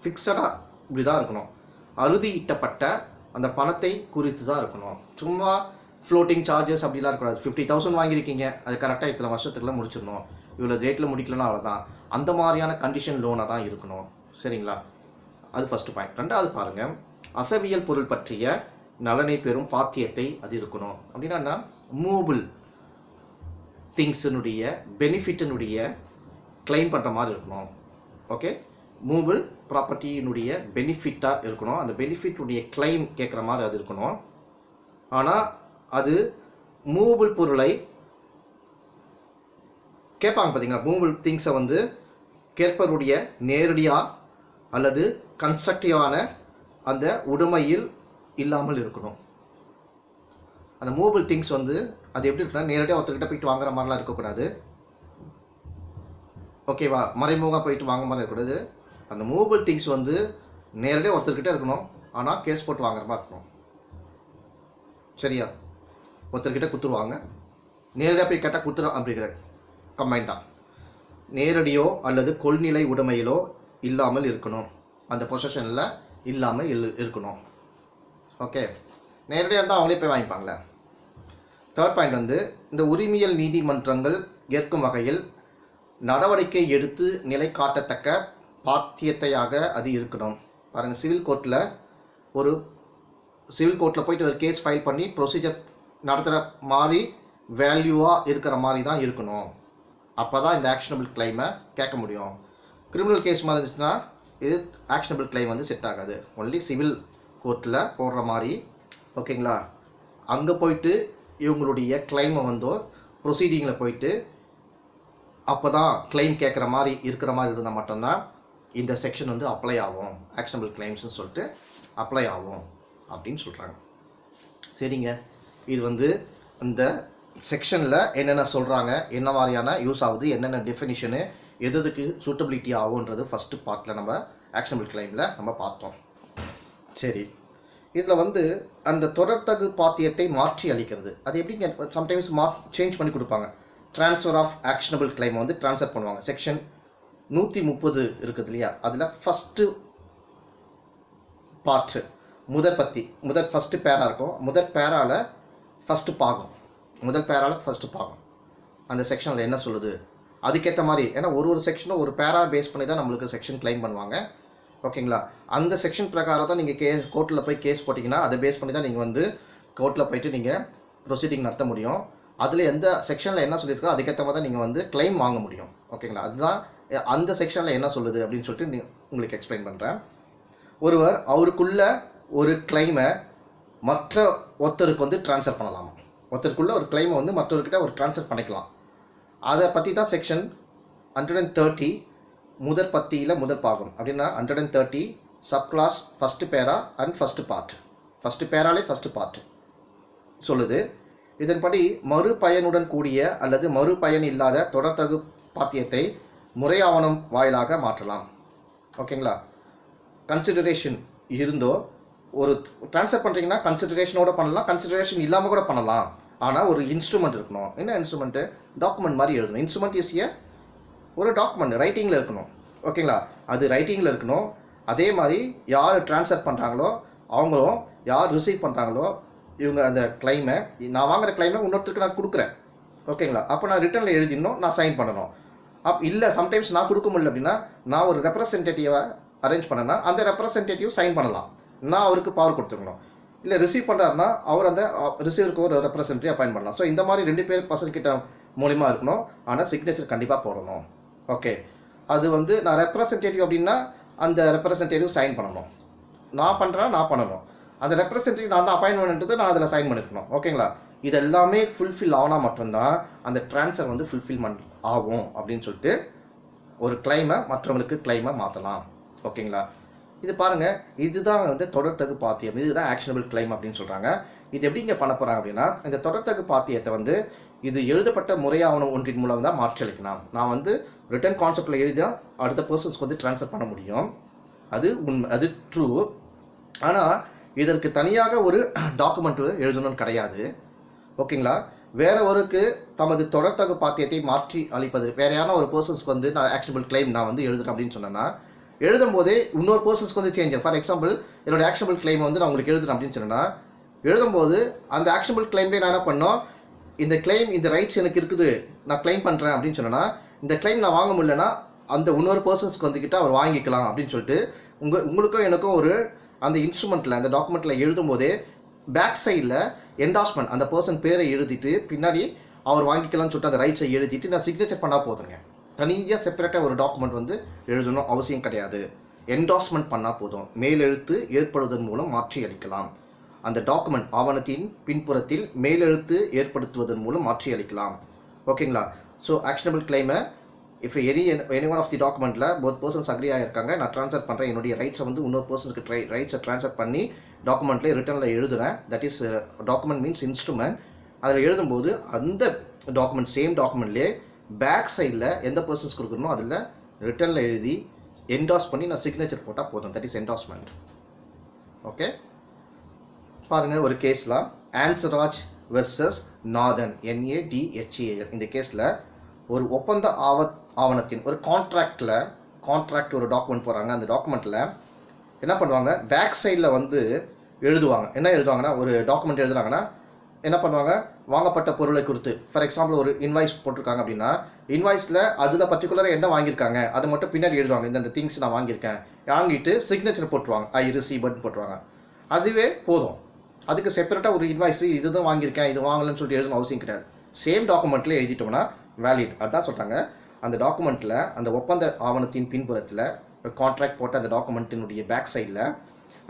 ஃபிக்ஸடாக இப்படி தான் இருக்கணும். அறுதியிட்டப்பட்ட அந்த பணத்தை குறித்து தான் இருக்கணும். சும்மா ஃப்ளோட்டிங் சார்ஜஸ் அப்படிலாம் இருக்கக்கூடாது. 50,000 வாங்கியிருக்கீங்க, அது கரெக்டாக இத்தனை வருஷத்துக்குள்ள முடிச்சிடணும், இவ்வளோ ரேட்டில் முடிக்கலன்னா அவ்வளோதான், அந்த மாதிரியான கண்டிஷன் லோனாக தான் இருக்கணும். சரிங்களா? அது ஃபஸ்ட்டு பாயிண்ட். ரெண்டாவது பாருங்கள், அசவியல் பொருள் பற்றிய நலனை பெறும் பாத்தியத்தை அது இருக்கணும். அப்படின்னா மூவபிள் திங்ஸினுடைய பெனிஃபிட்டினுடைய கிளைம் பண்ணுற மாதிரி இருக்கணும். ஓகே, மூவபிள் ப்ராப்பர்ட்டியினுடைய பெனிஃபிட்டாக இருக்கணும். அந்த பெனிஃபிட்டுடைய கிளைம் கேட்குற மாதிரி அது இருக்கணும். ஆனால் அது மூவபிள் பொருளை கேட்பாங்க பார்த்தீங்களா, மூவபிள் திங்ஸை வந்து கேட்பவருடைய நேரடியாக அல்லது கன்ஸ்ட்ரக்டிவான அந்த உடைமையில் இல்லாமல் இருக்கணும். அந்த மூவபிள் திங்ஸ் வந்து அது எப்படி இருக்குன்னா, நேரடியாக ஒருத்தர்கிட்ட போயிட்டு வாங்குற மாதிரிலாம் இருக்கக்கூடாது. ஓகேவா? மறைமுகமாக போயிட்டு வாங்க மாதிரி இருக்கக்கூடாது. அந்த மூவபிள் திங்ஸ் வந்து நேரடியாக ஒருத்தர்கிட்ட இருக்கணும், ஆனால் கேஸ் போட்டு வாங்குற மாதிரி இருக்கணும். சரியா? ஒருத்தர்கிட்ட கொடுத்துருவாங்க, நேரடியாக போய் கேட்டால் கொடுத்துரும் அப்படிங்கிற கம்பைண்டாக நேரடியோ அல்லது கொள்நிலை உடைமையிலோ இல்லாமல் இருக்கணும். அந்த பொசிஷனில் இல்லாமல் இருக்கணும். ஓகே, நேரடியாக இருந்தால் அவங்களே போய் வாங்கிப்பாங்களே. தேர்ட் பாயிண்ட் வந்து, இந்த உரிமையல் நீதிமன்றங்கள் ஏற்கும் வகையில் நடவடிக்கை எடுத்து நிலை காட்டத்தக்க பாத்தியத்தையாக அது இருக்கணும். பாருங்கள், சிவில் கோர்ட்டில் போயிட்டு ஒரு கேஸ் ஃபைல் பண்ணி ப்ரொசீஜர் நடத்துகிற மாதிரி வேல்யூவாக இருக்கிற மாதிரி தான் இருக்கணும். அப்போ தான் இந்த ஆக்ஷனபிள் கிளைமை கேட்க முடியும். கிரிமினல் கேஸ் மாதிரி இருந்துச்சுன்னா இது ஆக்ஷனபிள் கிளைம் வந்து செட் ஆகாது. ஒன்லி சிவில் கோர்ட்டில் போடுற மாதிரி. ஓகேங்களா? அங்கே போயிட்டு இவங்களுடைய கிளைமை வந்தோ ப்ரொசீடிங்கில் போயிட்டு அப்போ தான் கிளைம் கேட்குற மாதிரி இருக்கிற மாதிரி இருந்தால் மட்டும்தான் இந்த செக்ஷன் வந்து அப்ளை ஆகும். ஆக்ஷனபிள் கிளைம்ஸ்னு சொல்லிட்டு அப்ளை ஆகும் அப்படின்னு சொல்கிறாங்க. சரிங்க, இது வந்து இந்த செக்ஷனில் என்னென்ன சொல்கிறாங்க, என்ன மாதிரியான யூஸ் ஆகுது, என்னென்ன டெஃபினிஷனு, எதுக்கு சூட்டபிலிட்டி ஆகுன்றது ஃபஸ்ட்டு பார்ட்டில் நம்ம ஆக்ஷனபிள் கிளைமில் நம்ம பார்த்தோம். சரி, இதில் வந்து அந்த தொடர்தகு பாத்தியத்தை மாற்றி அளிக்கிறது. அது எப்படிங்க? சம்டைம்ஸ் சேஞ்ச் பண்ணி கொடுப்பாங்க. ட்ரான்ஸ்ஃபர் ஆஃப் ஆக்ஷனபிள் கிளைமை வந்து ட்ரான்ஸ்ஃபர் பண்ணுவாங்க. செக்ஷன் 130 இருக்குது இல்லையா, அதில் ஃபஸ்ட்டு பார்ட்டு முதல் ஃபஸ்ட்டு பேரா இருக்கும். முதல் பேராவில் ஃபஸ்ட்டு பாகம் அந்த செக்ஷனில் என்ன சொல்லுது அதுக்கேற்ற மாதிரி. ஏன்னா ஒரு செக்ஷனும் ஒரு பேரா பேஸ் பண்ணி தான் நம்மளுக்கு செக்ஷன் கிளைம் பண்ணுவாங்க. ஓகேங்களா? அந்த செக்ஷன் பிரகாரம் தான் நீங்கள் கோர்ட்டில் போய் கேஸ் போட்டிங்கன்னா அதை பேஸ் பண்ணி தான் நீங்கள் வந்து கோர்ட்டில் போயிட்டு நீங்கள் ப்ரொசீடிங் நடத்த முடியும். அதில் எந்த செக்ஷனில் என்ன சொல்லியிருக்கோ அதுக்கேற்ற மாதிரி தான் நீங்கள் வந்து கிளைம் வாங்க முடியும். ஓகேங்களா? அதுதான் அந்த செக்ஷனில் என்ன சொல்லுது அப்படின்னு சொல்லிட்டு உங்களுக்கு எக்ஸ்பிளைன் பண்ணுறேன். ஒருவர் அவருக்குள்ள ஒரு கிளைமை மற்ற ஒருத்தருக்கு வந்து ட்ரான்ஸ்ஃபர் பண்ணலாமா? ஒருத்தருக்குள்ள ஒரு கிளைமை வந்து மற்றவர்கிட்ட ஒரு ட்ரான்ஸ்ஃபர் பண்ணிக்கலாம். அதை பற்றி தான் செக்ஷன் 130 முதற் பத்தியில் முதற் பாகம். அப்படின்னா 130 subclause first para and first part. First பேராலே ஃபஸ்ட்டு பார்ட் சொல்லுது. இதன்படி மறுபயனுடன் கூடிய அல்லது மறுபயன் இல்லாத தொடர்தகு பாத்தியத்தை முறையாவணம் வாயிலாக மாற்றலாம். ஓகேங்களா? கன்சிடரேஷன் இருந்தோ ஒரு ட்ரான்ஸ்ஃபர் பண்ணுறீங்கன்னா கன்சிடரேஷனோட பண்ணலாம், கன்சிடரேஷன் இல்லாமல் கூட பண்ணலாம். ஆனால் ஒரு இன்ஸ்ட்ருமெண்ட் இருக்கணும். என்ன இன்ஸ்ட்ருமெண்ட்டு? டாக்குமெண்ட் மாதிரி எழுதணும். இன்ஸ்ட்ருமெண்ட் இஸ் ஒரு டாக்குமெண்ட் ரைட்டிங்கில் இருக்கணும். ஓகேங்களா? அது ரைட்டிங்கில் இருக்கணும். அதே மாதிரி யார் ட்ரான்ஸ்ஃபர் பண்ணுறாங்களோ அவங்களும் யார் ரிசீவ் பண்ணுறாங்களோ இவங்க அந்த கிளைமை, நான் வாங்குகிற கிளைமை இன்னொருத்தருக்கு நான் கொடுக்குறேன். ஓகேங்களா? அப்போ நான் ரிட்டனில் எழுதிடணும், நான் சைன் பண்ணணும். இல்லை சம்டைம்ஸ் நான் கொடுக்க முடியல அப்படின்னா நான் ஒரு ரெப்ரசன்டேட்டிவை அரேஞ்ச் பண்ணேன்னா அந்த ரெப்ரசன்டேட்டிவ் சைன் பண்ணலாம். நான் அவருக்கு பவர் கொடுத்துருக்கணும். இல்லை ரிசீவ் பண்ணுறாருன்னா அவர் அந்த ரிசீவருக்கு ஒரு ரெப்ரசன்டேட்டிவ் அப்பாயின் பண்ணலாம். ஸோ இந்த மாதிரி 2 பர்சன் கிட்ட மூலிமா இருக்கணும். ஆனால் சிக்னேச்சர் கண்டிப்பாக போடணும். ஓகே, அது வந்து நான் ரெப்ரசன்டேட்டிவ் அப்படின்னா அந்த ரெப்ரசன்டேட்டிவ் சைன் பண்ணணும். நான் பண்ணணும். அந்த ரெப்ரசன்டேட்டிவ் நான் தான் அப்பாயின் பண்ணிட்டு நான் அதில் சைன் பண்ணிருக்கணும். ஓகேங்களா? இது எல்லாமே ஃபுல்ஃபில் ஆனால் மட்டும்தான் அந்த ட்ரான்ஸ்ஃபர் வந்து ஃபுல்ஃபில்மெண்ட் ஆகும் அப்படின்னு சொல்லிட்டு ஒரு கிளைமை மற்றவங்களுக்கு கிளைமை மாற்றலாம். ஓகேங்களா? இது பாருங்கள், இதுதான் வந்து தொடர்தகு பாத்தியம். இதுதான் ஆக்ஷனபிள் கிளைம் அப்படின்னு சொல்கிறாங்க. இது எப்படி இங்கே பண்ண போகிறாங்க அப்படின்னா, இந்த தொடர்தகு பாத்தியத்தை வந்து இது எழுதப்பட்ட முறையாவணம் ஒன்றின் மூலம் தான் மாற்றியளிக்கலாம். நான் வந்து ரிட்டன் கான்செப்டில் எழுதியா அடுத்த பர்சன்ஸ்க்கு வந்து ட்ரான்ஸ்ஃபர் பண்ண முடியும். அது உண்மை, அது ட்ரூ. ஆனால் இதற்கு தனியாக ஒரு டாக்குமெண்ட்டு எழுதணும்னு கிடையாது. ஓகேங்களா? வேறொருக்கு தமது தொடர்தகு பாத்தியத்தை மாற்றி அளிப்பது. வேற யாரா ஒரு பர்சன்ஸ்க்கு வந்து நான் ஆக்ஷனபிள் கிளைம் நான் வந்து எழுதுறேன் அப்படின்னு சொன்னேன்னா, எழுதும் போதே இன்னொரு பர்சன்ஸ்க்கு வந்து சேஞ்ச். ஃபார் எக்ஸாம்பிள் என்னோட ஆக்ஷனபிள் கிளைம் வந்து நான் உங்களுக்கு எழுதுறேன் அப்படின்னு சொன்னேன்னா, எழுதும்போது அந்த ஆக்ஷனபிள் கிளைம்லேயே நான் என்ன பண்ணோம், இந்த கிளைம் இந்த ரைட்ஸ் எனக்கு இருக்குது, நான் கிளைம் பண்ணுறேன் அப்படின்னு சொன்னேன்னா, இந்த கிளைம் நான் வாங்க முடியலன்னா அந்த இன்னொரு பர்சன்ஸ்க்கு வந்துக்கிட்ட அவர் வாங்கிக்கலாம் அப்படின்னு சொல்லிட்டு உங்களுக்கும் எனக்கும் ஒரு அந்த இன்ஸ்ட்ருமெண்ட்டில் அந்த டாக்குமெண்ட்டில் எழுதும் போதே பேக் சைடில் என்டாஸ்மெண்ட் அந்த பர்சன் பேரை எழுதிட்டு பின்னாடி அவர் வாங்கிக்கலாம்னு சொல்லிட்டு அந்த ரைட்ஸை எழுதிட்டு நான் சிக்னேச்சர் பண்ணால் போதுங்க. தனியாக செப்பரேட்டாக ஒரு டாக்குமெண்ட் வந்து எழுதணும் அவசியம் கிடையாது. என்டாஸ்மெண்ட் பண்ணால் போதும். மேலெழுத்து ஏற்படுவதன் மூலம் மாற்றி அளிக்கலாம். அந்த டாக்குமெண்ட் ஆவணத்தின் பின்புறத்தில் மேலெழுத்து ஏற்படுத்துவதன் மூலம் மாற்றி அளிக்கலாம். ஓகேங்களா? ஸோ ஆக்ஷனபிள் கிளைமை if any one of the டாக்குமெண்ட்டில் போத் பர்சன்ஸ் அக்ரி ஆகியிருக்காங்க, நான் ட்ரான்ஸ்ஃபர் பண்ணுறேன், என்னுடைய ரைட்ஸை வந்து இன்னொரு பர்சனுக்கு ரைட்ஸை ட்ரான்ஸ்ஃபர் பண்ணி டாக்குமெண்ட்லேயே ரிட்டனில் எழுதுகிறேன். That is document means instrument. அதில் எழுதும்போது அந்த டாக்குமெண்ட் சேம் டாக்குமெண்ட்லேயே பேக் சைடில் எந்த பர்சன்ஸ் கொடுக்கணுமோ அதில் ரிட்டனில் எழுதி என்டாஸ் பண்ணி நான் சிக்னேச்சர் போட்டால் போதும். That is endorsement. ஓகே, பாருங்கள் ஒரு கேஸில் ஆன்சராஜ் வெர்சஸ் நாதன் NADHEAN. இந்த கேஸில் ஒரு ஒப்பந்த ஆவணத்தின் ஒரு கான்ட்ராக்ட் ஒரு டாக்குமெண்ட் போகிறாங்க. அந்த டாக்குமெண்ட்டில் என்ன பண்ணுவாங்க, பேக் சைடில் வந்து எழுதுவாங்க. என்ன எழுதுவாங்கன்னா, ஒரு டாக்குமெண்ட் எழுதுறாங்கன்னா என்ன பண்ணுவாங்க, வாங்கப்பட்ட பொருளை கொடுத்து ஃபார் எக்ஸாம்பிள் ஒரு இன்வாய்ஸ் போட்டிருக்காங்க அப்படின்னா, இன்வாய்ஸில் அதில் பர்டிகுலராக என்ன வாங்கியிருக்காங்க அதை மட்டும் பின்னாடி எழுதுவாங்க. இந்த திங்ஸ் நான் வாங்கியிருக்கேன் வாங்கிட்டு சிக்னேச்சர் போட்டுருவாங்க, ஐ ரிசீவ்ட் போட்டுருவாங்க. அதுவே போதும். அதுக்கு செப்பரேட்டாக ஒரு இன்வாய்ஸ் இது தான் வாங்கியிருக்கேன் இது வாங்கலன்னு சொல்லிட்டு எழுதணும் அவசியம் கிடையாது. சேம் டாக்குமெண்ட்டில் எழுதிட்டோம்னா வேலிட். அதுதான் சொல்கிறாங்க. அந்த டாக்குமெண்ட்டில் அந்த ஒப்பந்த ஆவணத்தின் பின்புறத்தில் கான்ட்ராக்ட் போட்ட அந்த டாக்குமெண்ட்டினுடைய பேக் சைடில்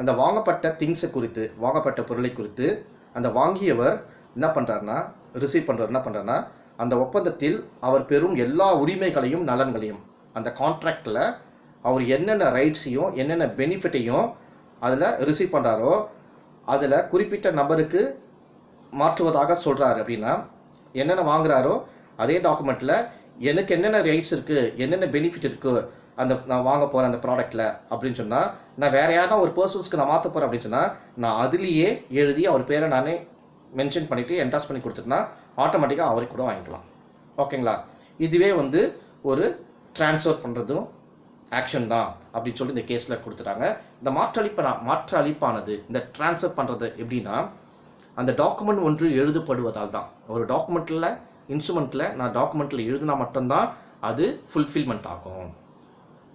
அந்த வாங்கப்பட்ட திங்ஸை குறித்து வாங்கப்பட்ட பொருளை குறித்து அந்த வாங்கியவர் என்ன பண்ணுறாருனா ரிசீவ் பண்ணுறாரு என்ன பண்ணுறாருனா அந்த ஒப்பந்தத்தில் அவர் பெறும் எல்லா உரிமைகளையும் நலன்களையும் அந்த கான்ட்ராக்டில் அவர் என்னென்ன ரைட்ஸையும் என்னென்ன பெனிஃபிட்டையும் அதில் ரிசீவ் பண்ணுறாரோ அதில் குறிப்பிட்ட நபருக்கு மாற்றுவதாக சொல்கிறாரு. அப்படின்னா என்னென்ன வாங்குகிறாரோ அதே டாக்குமெண்ட்டில் எனக்கு என்னென்ன ரைட்ஸ் இருக்குது என்னென்ன பெனிஃபிட் இருக்குது அந்த நான் வாங்க போகிறேன் அந்த ப்ராடக்ட்டில் அப்படின்னு சொன்னால், நான் வேறு யாரா ஒரு பர்சன்ஸ்க்கு நான் மாற்ற போகிறேன் அப்படின்னு சொன்னால் நான் அதுலேயே எழுதி அவர் பேரை நானே மென்ஷன் பண்ணிவிட்டு என்டாஸ் பண்ணி கொடுத்துட்டுனா ஆட்டோமேட்டிக்காக அவரை கூட வாங்கிக்கலாம். ஓகேங்களா? இதுவே வந்து ஒரு ட்ரான்ஸ்ஃபர் பண்ணுறதும் ஆக்ஷன் தான் அப்படின்னு சொல்லி இந்த கேஸில் கொடுத்துட்டாங்க. இந்த மாற்று அளிப்பானது இந்த ட்ரான்ஸ்ஃபர் பண்ணுறது எப்படின்னா, அந்த டாக்குமெண்ட் ஒன்று எழுதப்படுவதால் தான். ஒரு டாக்குமெண்ட்டில் இன்ஸ்ட்ருமெண்ட்டில் நான் டாக்குமெண்ட்டில் எழுதினா மட்டும்தான் அது ஃபுல்ஃபில்மெண்ட் ஆகும்.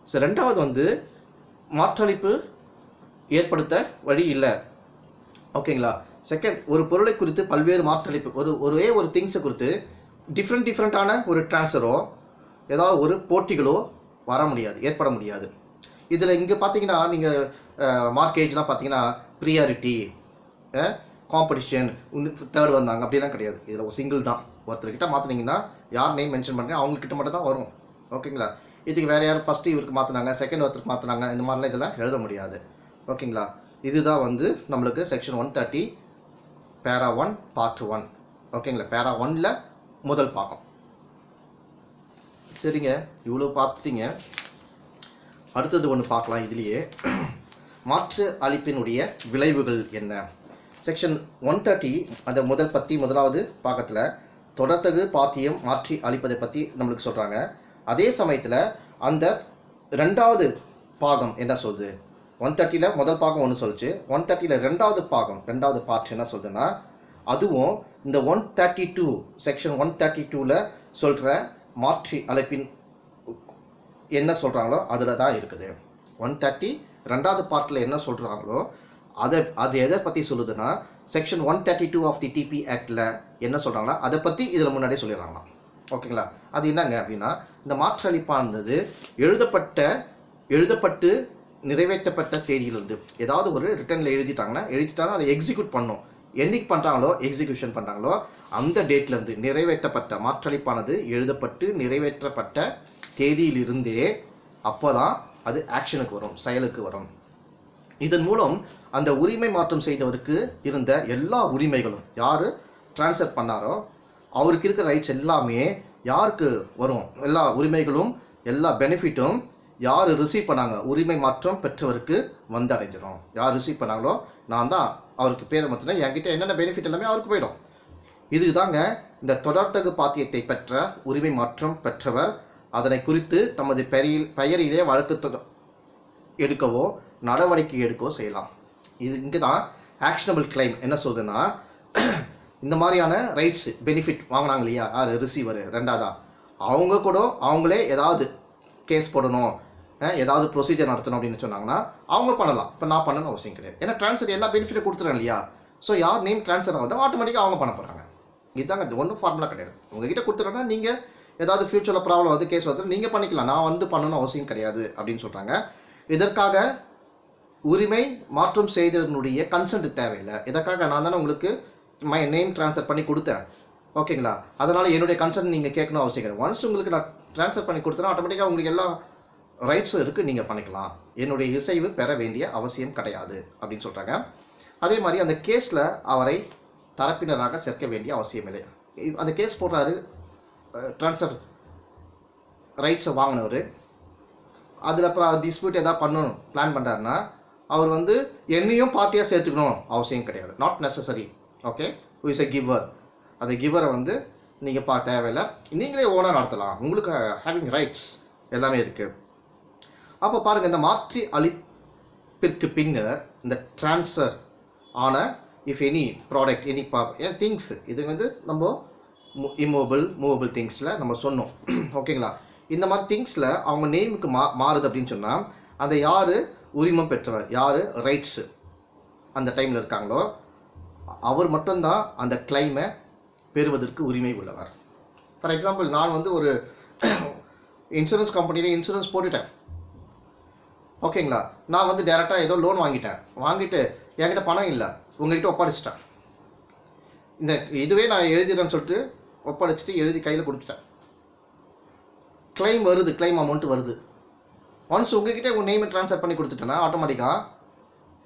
ஸோ ரெண்டாவது வந்து மாற்றளிப்பு ஏற்படுத்த வழி இல்லை. ஓகேங்களா? செகண்ட், ஒரு பொருளை குறித்து பல்வேறு மாற்றளிப்பு ஒரே ஒரு திங்ஸை குறித்து டிஃப்ரெண்ட்டான ஒரு ட்ரான்ஸ்ஃபரோ ஏதாவது ஒரு போட்டிகளோ வர முடியாது, ஏற்பட முடியாது. இதில் இங்கே பார்த்தீங்கன்னா நீங்கள் மார்க்கேஜ்லாம் பார்த்தீங்கன்னா ப்ரியாரிட்டி காம்படிஷன் தேர்ட் வந்தாங்க அப்படிலாம் கிடையாது. இதில் ஒரு சிங்கிள் தான். ஒருத்தர்கிட்ட மாற்றினீங்கன்னா யார் நேம் மென்ஷன் பண்ணுங்க அவங்கக்கிட்ட மட்டும் தான் வரும். ஓகேங்களா? இதுக்கு வேறு யாரும் ஃபஸ்ட்டு இவருக்கு மாற்றினாங்க செகண்ட் ஒருத்தருக்கு மாற்றினாங்க இந்த மாதிரிலாம் இதெல்லாம் எழுத முடியாது. ஓகேங்களா? இதுதான் வந்து நம்மளுக்கு செக்ஷன் 130 பேரா 1 பார்ட் 1. ஓகேங்களா? பேரா 1ல் முதல் பாகம். சரிங்க, இவ்வளோ பார்த்துட்டீங்க. அடுத்தது ஒன்று பார்க்கலாம். இதுலேயே மாற்று அளிப்பினுடைய விளைவுகள் என்ன. செக்ஷன் 130 அந்த முதலாவது பாகத்தில் தொடர்தகு பாத்தியம் மாற்றி அளிப்பதை பற்றி நம்மளுக்கு சொல்கிறாங்க. அதே சமயத்தில் அந்த ரெண்டாவது பாகம் என்ன சொல்லுது, 130ல் முதல் பாகம் ஒன்று சொல்லிச்சு, 130ல் ரெண்டாவது பார்ட் என்ன சொல்லுதுன்னா, அதுவும் இந்த 132 செக்ஷன் 132ல் சொல்கிற மாற்றி அழைப்பின் என்ன சொல்கிறாங்களோ அதில் தான் இருக்குது. 130 ரெண்டாவது பார்ட்டில் என்ன சொல்கிறாங்களோ அது எதை பற்றி சொல்லுதுன்னா, செக்ஷன் 132 ஆஃப் தி டிபி ஆக்டில் என்ன சொல்கிறாங்களா அதை பற்றி இதில் முன்னாடியே சொல்லிடுறாங்களாம். ஓகேங்களா? அது என்னங்க அப்படின்னா, இந்த மாற்றளிப்பானது எழுதப்பட்டு நிறைவேற்றப்பட்ட தேதியிலிருந்து ஏதாவது ஒரு ரிட்டனில் எழுதிட்டாங்கன்னா அதை எக்ஸிக்யூட் பண்ணும். என்னைக்கு பண்ணுறாங்களோ எக்ஸிக்யூஷன் பண்ணுறாங்களோ அந்த டேட்லேருந்து நிறைவேற்றப்பட்ட மாற்றளிப்பானது எழுதப்பட்டு நிறைவேற்றப்பட்ட தேதியிலிருந்தே அப்போ தான் அது ஆக்ஷனுக்கு வரும், செயலுக்கு வரும். இதன் மூலம் அந்த உரிமை மாற்றம் செய்தவருக்கு இருந்த எல்லா உரிமைகளும் யார் ட்ரான்ஸ்ஃபர் பண்ணாரோ அவருக்கு இருக்கிற ரைட்ஸ் எல்லாமே யாருக்கு வரும், எல்லா உரிமைகளும் எல்லா பெனிஃபிட்டும் யார் ரிசீவ் பண்ணாங்க உரிமை மாற்றம் பெற்றவருக்கு வந்து அடைஞ்சிடும். யார் ரிசீவ் பண்ணாங்களோ நான் தான் அவருக்கு பேரை மாற்றினா என்கிட்ட என்னென்ன பெனிஃபிட் எல்லாமே அவருக்கு போயிடும். இதுக்கு தாங்க இந்த தொடர்தகு பாத்தியத்தை பெற்ற உரிமை மாற்றம் பெற்றவர் அதனை குறித்து தமது பெயரிலே வழக்கு எடுக்கவோ நடவடிக்கை எடுக்கவோ செய்யலாம். இது இங்கே தான் ஆக்ஷனபிள் கிளைம் என்ன சொல்லுதுன்னா, இந்த மாதிரியான ரைட்ஸ் பெனிஃபிட் வாங்கினாங்க இல்லையா, யார் ரிசீவர் ரெண்டாவதா, அவங்க கூட அவங்களே ஏதாவது கேஸ் போடணும், ஏதாவது ப்ரொசீஜர் நடத்தணும் அப்படின்னு சொன்னாங்கன்னா அவங்க பண்ணலாம். இப்போ நான் பண்ணணும் அவசியம் கிடையாது. ஏன்னா ட்ரான்ஸ்ஃபர் எல்லா பெனிஃபிட்டும் கொடுத்துறேன் இல்லையா. ஸோ யார் நேம் ட்ரான்ஸ்ஃபர் ஆகுதோ ஆட்டோமேட்டிக்காக அவங்க பண்ண போகிறாங்க. இதுதாங்க, இது ஒன்றும் ஃபார்முலா கிடையாது. உங்ககிட்ட கொடுத்துறேன்னா நீங்கள் ஏதாவது ஃப்யூச்சரில் ப்ராப்ளம் வந்து கேஸ் வந்து நீங்கள் பண்ணிக்கலாம், நான் வந்து பண்ணணும் அவசியம் கிடையாது அப்படின்னு சொல்கிறாங்க. இதற்காக உரிமை மாற்றம் செய்தவனுடைய கன்சென்ட் தேவையில்லை. இதற்காக நான் தானே உங்களுக்கு நேம் ட்ரான்ஸ்ஃபர் பண்ணி கொடுத்தேன், ஓகேங்களா, அதனால் என்னுடைய கன்சென்ட் நீங்கள் கேட்கணும் அவசியம் கிடையாது. ஒன்ஸ் உங்களுக்கு நான் ட்ரான்ஸ்ஃபர் பண்ணி கொடுத்தேன்னா ஆட்டோமேட்டிக்காக உங்களுக்கு எல்லா ரைட்ஸும் இருக்குது, நீங்கள் பண்ணிக்கலாம், என்னுடைய இசைவு பெற வேண்டிய அவசியம் கிடையாது அப்படின்னு சொல்கிறாங்க. அதே மாதிரி அந்த கேஸில் அவரை தரப்பினராக சேர்க்க வேண்டிய அவசியம் இல்லை. அந்த கேஸ் போடுறாரு, ட்ரான்ஸ்ஃபர் ரைட்ஸை வாங்கினவர், அதில் அப்புறம் டிஸ்பியூட் எதாவது பண்ணணும் பிளான் பண்ணுறாருன்னா அவர் வந்து என்னையும் பார்ட்டியாக சேர்த்துக்கணும் அவசியம் கிடையாது. Not necessary. Okay, who is a giver, அந்த கிவரை வந்து நீங்கள் தேவையில்லை, நீங்களே ஓனாக நடத்தலாம், உங்களுக்கு ஹேவிங் ரைட்ஸ் எல்லாமே இருக்குது. அப்போ பாருங்கள், இந்த மாற்றி அளிப்பிற்கு பின்னர் இந்த ட்ரான்ஸ்ஃபர் ஆன if any product any things, இது வந்து நம்ம மூவபிள் திங்ஸில் நம்ம சொன்னோம், ஓகேங்களா. இந்த மாதிரி திங்ஸில் அவங்க நேமுக்கு மாறுது அப்படின்னு சொன்னால் அந்த யார் உரிமம் பெற்றவர், யார் ரைட்ஸு அந்த டைமில் இருக்காங்களோ அவர் மட்டும்தான் அந்த கிளைமை பெறுவதற்கு உரிமை உள்ளவர். ஃபார் எக்ஸாம்பிள், நான் வந்து ஒரு இன்சூரன்ஸ் கம்பெனியில் இன்சூரன்ஸ் போட்டுட்டேன், ஓகேங்களா. நான் வந்து டேரெக்டாக ஏதோ லோன் வாங்கிட்டு என்கிட்ட பணம் இல்லை, உங்கள்கிட்ட ஒப்படைச்சிட்டேன். இந்த இதுவே நான் எழுதிடுறேன்னு சொல்லிட்டு ஒப்படைச்சிட்டு எழுதி கையில் கொடுத்துட்டேன். கிளைம் வருது, கிளைம் அமௌண்ட் வருது. ஒன்ஸ் உங்ககிட்ட உங்கள் நேமை ட்ரான்ஸ்ஃபர் பண்ணி கொடுத்துட்டேன்னா ஆட்டோமேட்டிக்காக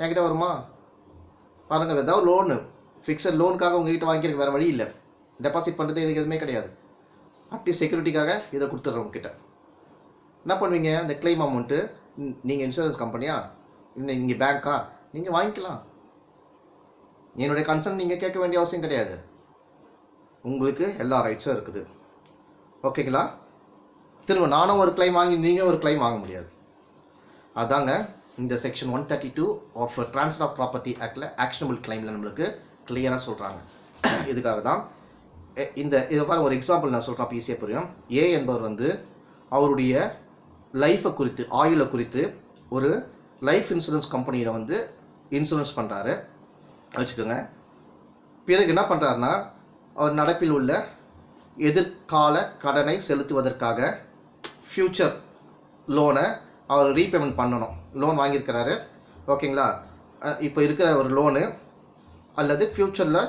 என்கிட்ட வருமா? பாருங்கள், ஏதாவது லோனு ஃபிக்ஸட் லோனுக்காக உங்ககிட்ட வாங்கிக்கிறதுக்கு வேறு வழி இல்லை, டெபாசிட் பண்ணுறது எனக்கு எதுவுமே கிடையாது. அட்லீஸ்ட் செக்யூரிட்டிக்காக இதை கொடுத்துட்றேன் உங்ககிட்ட. என்ன பண்ணுவீங்க, அந்த கிளைம் அமௌண்ட்டு நீங்கள் இன்சூரன்ஸ் கம்பெனியா இல்லை நீங்கள் பேங்க்கா, நீங்கள் வாங்கிக்கலாம். என்னுடைய கன்சர்ன் நீங்கள் கேட்க வேண்டிய அவசியம் கிடையாது, உங்களுக்கு எல்லா ரைட்ஸும் இருக்குது, ஓகேங்களா. திரும்ப நானும் ஒரு கிளைம் வாங்கி நீங்கள் ஒரு கிளைம் வாங்க முடியாது. அதாங்க இந்த section 132 of transfer of property ஆக்டில் ஆக்ஷனபிள் கிளைமில் நம்மளுக்கு கிளியராக சொல்கிறாங்க. இதுக்காக தான் இதை பாருங்க, ஒரு எக்ஸாம்பிள் நான் சொல்கிறேன், ஈஸியாக புரியும். ஏ என்பவர் வந்து அவருடைய லைஃப்பை குறித்து, ஆயுளை குறித்து ஒரு லைஃப் இன்சூரன்ஸ் கம்பெனியில் வந்து இன்சூரன்ஸ் பண்ணுறாரு வச்சுக்கோங்க. பிறகு என்ன பண்ணுறாருன்னா, அவர் நடப்பில் உள்ள எதிர்கால கடனை செலுத்துவதற்காக ஃப்யூச்சர் லோனை அவர் ரீபேமெண்ட் பண்ணணும். லோன் வாங்கியிருக்கிறாரு, ஓகேங்களா. இப்போ இருக்கிற ஒரு லோனு அல்லது ஃப்யூச்சரில்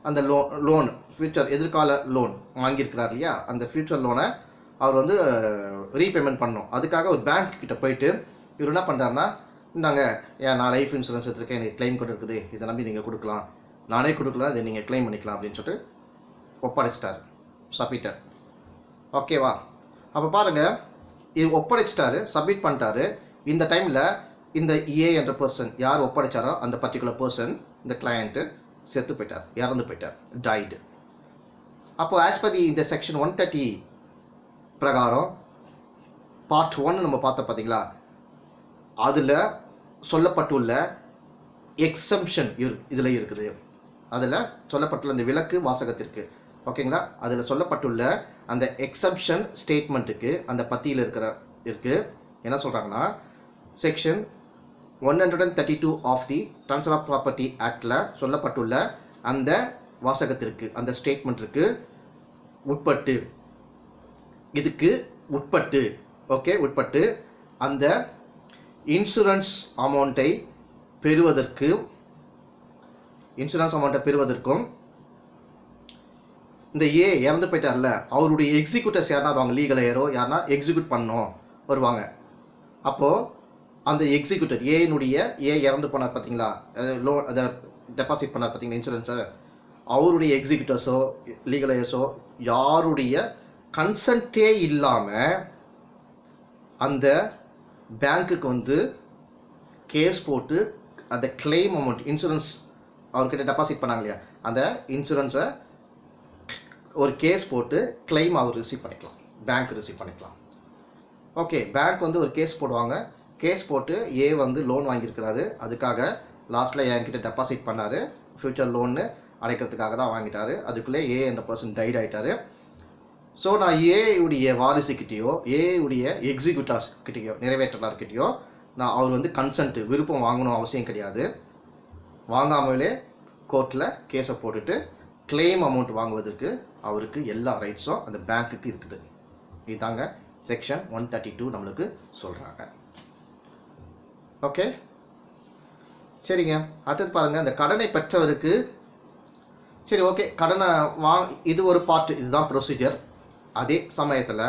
அந்த லோன் ஃப்யூச்சர் எதிர்கால லோன் வாங்கியிருக்கிறார் இல்லையா, அந்த ஃப்யூச்சர் லோனை அவர் வந்து ரீபேமெண்ட் பண்ணணும். அதுக்காக ஒரு பேங்க் கிட்ட போயிட்டு இவர் என்ன பண்ணுறாருன்னா, இந்தாங்க நான் லைஃப் இன்சூரன்ஸ் எடுத்துருக்கேன், எனக்கு கிளைம் கூட இருக்குது, இதை நம்பி நீங்கள் கொடுக்கலாம், நானே கொடுக்கலாம், இதை நீங்கள் கிளைம் பண்ணிக்கலாம் அப்படின்னு சொல்லிட்டு ஒப்படைச்சிட்டார், சப்மிட்டட், ஓகேவா. அப்போ பாருங்கள், இது ஒப்படைச்சிட்டாரு, சப்மிட் பண்ணிட்டாரு. இந்த டைமில் இந்த ஏ என்ற பர்சன் யார் ஒப்படைச்சாரோ அந்த பர்டிகுலர் பர்சன், இந்த கிளையண்ட்டு செத்து போயிட்டார், இறந்து போயிட்டார், டைடு. அப்போது ஆஸ் பர் இந்த செக்ஷன் 130 பிரகாரம் பார்ட் 1 நம்ம பார்த்தோம் பார்த்தீங்களா, அதில் சொல்லப்பட்டுள்ள எக்ஸம்ஷன் இதில் இருக்குது. அதில் சொல்லப்பட்டுள்ள அந்த விலக்கு வாசகத்திற்கு, ஓகேங்களா, அதில் சொல்லப்பட்டுள்ள அந்த எக்ஸம்ஷன் ஸ்டேட்மெண்ட்டுக்கு அந்த பத்தியில் இருக்குது. என்ன சொல்கிறாங்கன்னா, section 132 of the transfer of property ஆக்டில் சொல்லப்பட்டுள்ள அந்த வாசகத்திற்கு, அந்த ஸ்டேட்மெண்ட்டிற்கு உட்பட்டு, இதுக்கு உட்பட்டு, ஓகே, உட்பட்டு அந்த இன்சூரன்ஸ் அமௌண்ட்டை பெறுவதற்கும் இந்த ஏ இறந்து போயிட்டார்ல, அவருடைய எக்ஸிக்யூட்டர்ஸ் யாருன்னா வருவாங்க, லீகல் ஏரோ யாருன்னா எக்ஸிக்யூட் பண்ணோம் வருவாங்க. அப்போது அந்த எக்ஸிக்யூட்டர் ஏ இறந்து போனார் பார்த்தீங்களா, லோன் அதை டெபாசிட் பண்ணார் பார்த்தீங்களா இன்சூரன்ஸை, அவருடைய எக்ஸிக்யூட்டர்ஸோ லீகல் ஏர்ஸோ யாருடைய கன்சன்ட்டே இல்லாமல் அந்த பேங்க்குக்கு வந்து கேஸ் போட்டு அந்த கிளைம் அமௌண்ட், இன்சூரன்ஸ் அவர்கிட்ட டெபாசிட் பண்ணாங்க இல்லையா, அந்த இன்சூரன்ஸை ஒரு கேஸ் போட்டு கிளைம் அவர் ரிசீவ் பண்ணிக்கலாம், பேங்க் ரிசீவ் பண்ணிக்கலாம். ஓகே, பேங்க் வந்து ஒரு கேஸ் போடுவாங்க. கேஸ் போட்டு ஏ வந்து லோன் வாங்கியிருக்கிறாரு, அதுக்காக லாஸ்ட்டில் என்கிட்ட டெபாசிட் பண்ணார், ஃப்யூச்சர் லோன்னு அடைக்கிறதுக்காக தான் வாங்கிட்டாரு. அதுக்குள்ளே ஏ என்ற பர்சன் டைட் ஆகிட்டார். ஸோ நான் ஏயுடைய வாரிசுக்கிட்டேயோ ஏயுடைய எக்ஸிக்யூட்டார்ஸ் கிட்டேயோ நிறைவேற்றலார்கிட்டேயோ நான் அவர் வந்து கன்சன்ட்டு விருப்பம் வாங்கணும் அவசியம் கிடையாது. வாங்காமலே கோர்ட்டில் கேஸை போட்டுட்டு கிளைம் அமௌண்ட் வாங்குவதற்கு அவருக்கு எல்லா ரைட்ஸும் அந்த பேங்க்குக்கு இருக்குது. இதுதாங்க செக்ஷன் 132 நம்மளுக்கு சொல்கிறாங்க. ஓகே, சரிங்க. அடுத்தது பாருங்கள், இந்த கடனை பெற்றவருக்கு சரி ஓகே கடனை இது ஒரு பார்ட்டு, இதுதான் ப்ரொசீஜர். அதே சமயத்தில்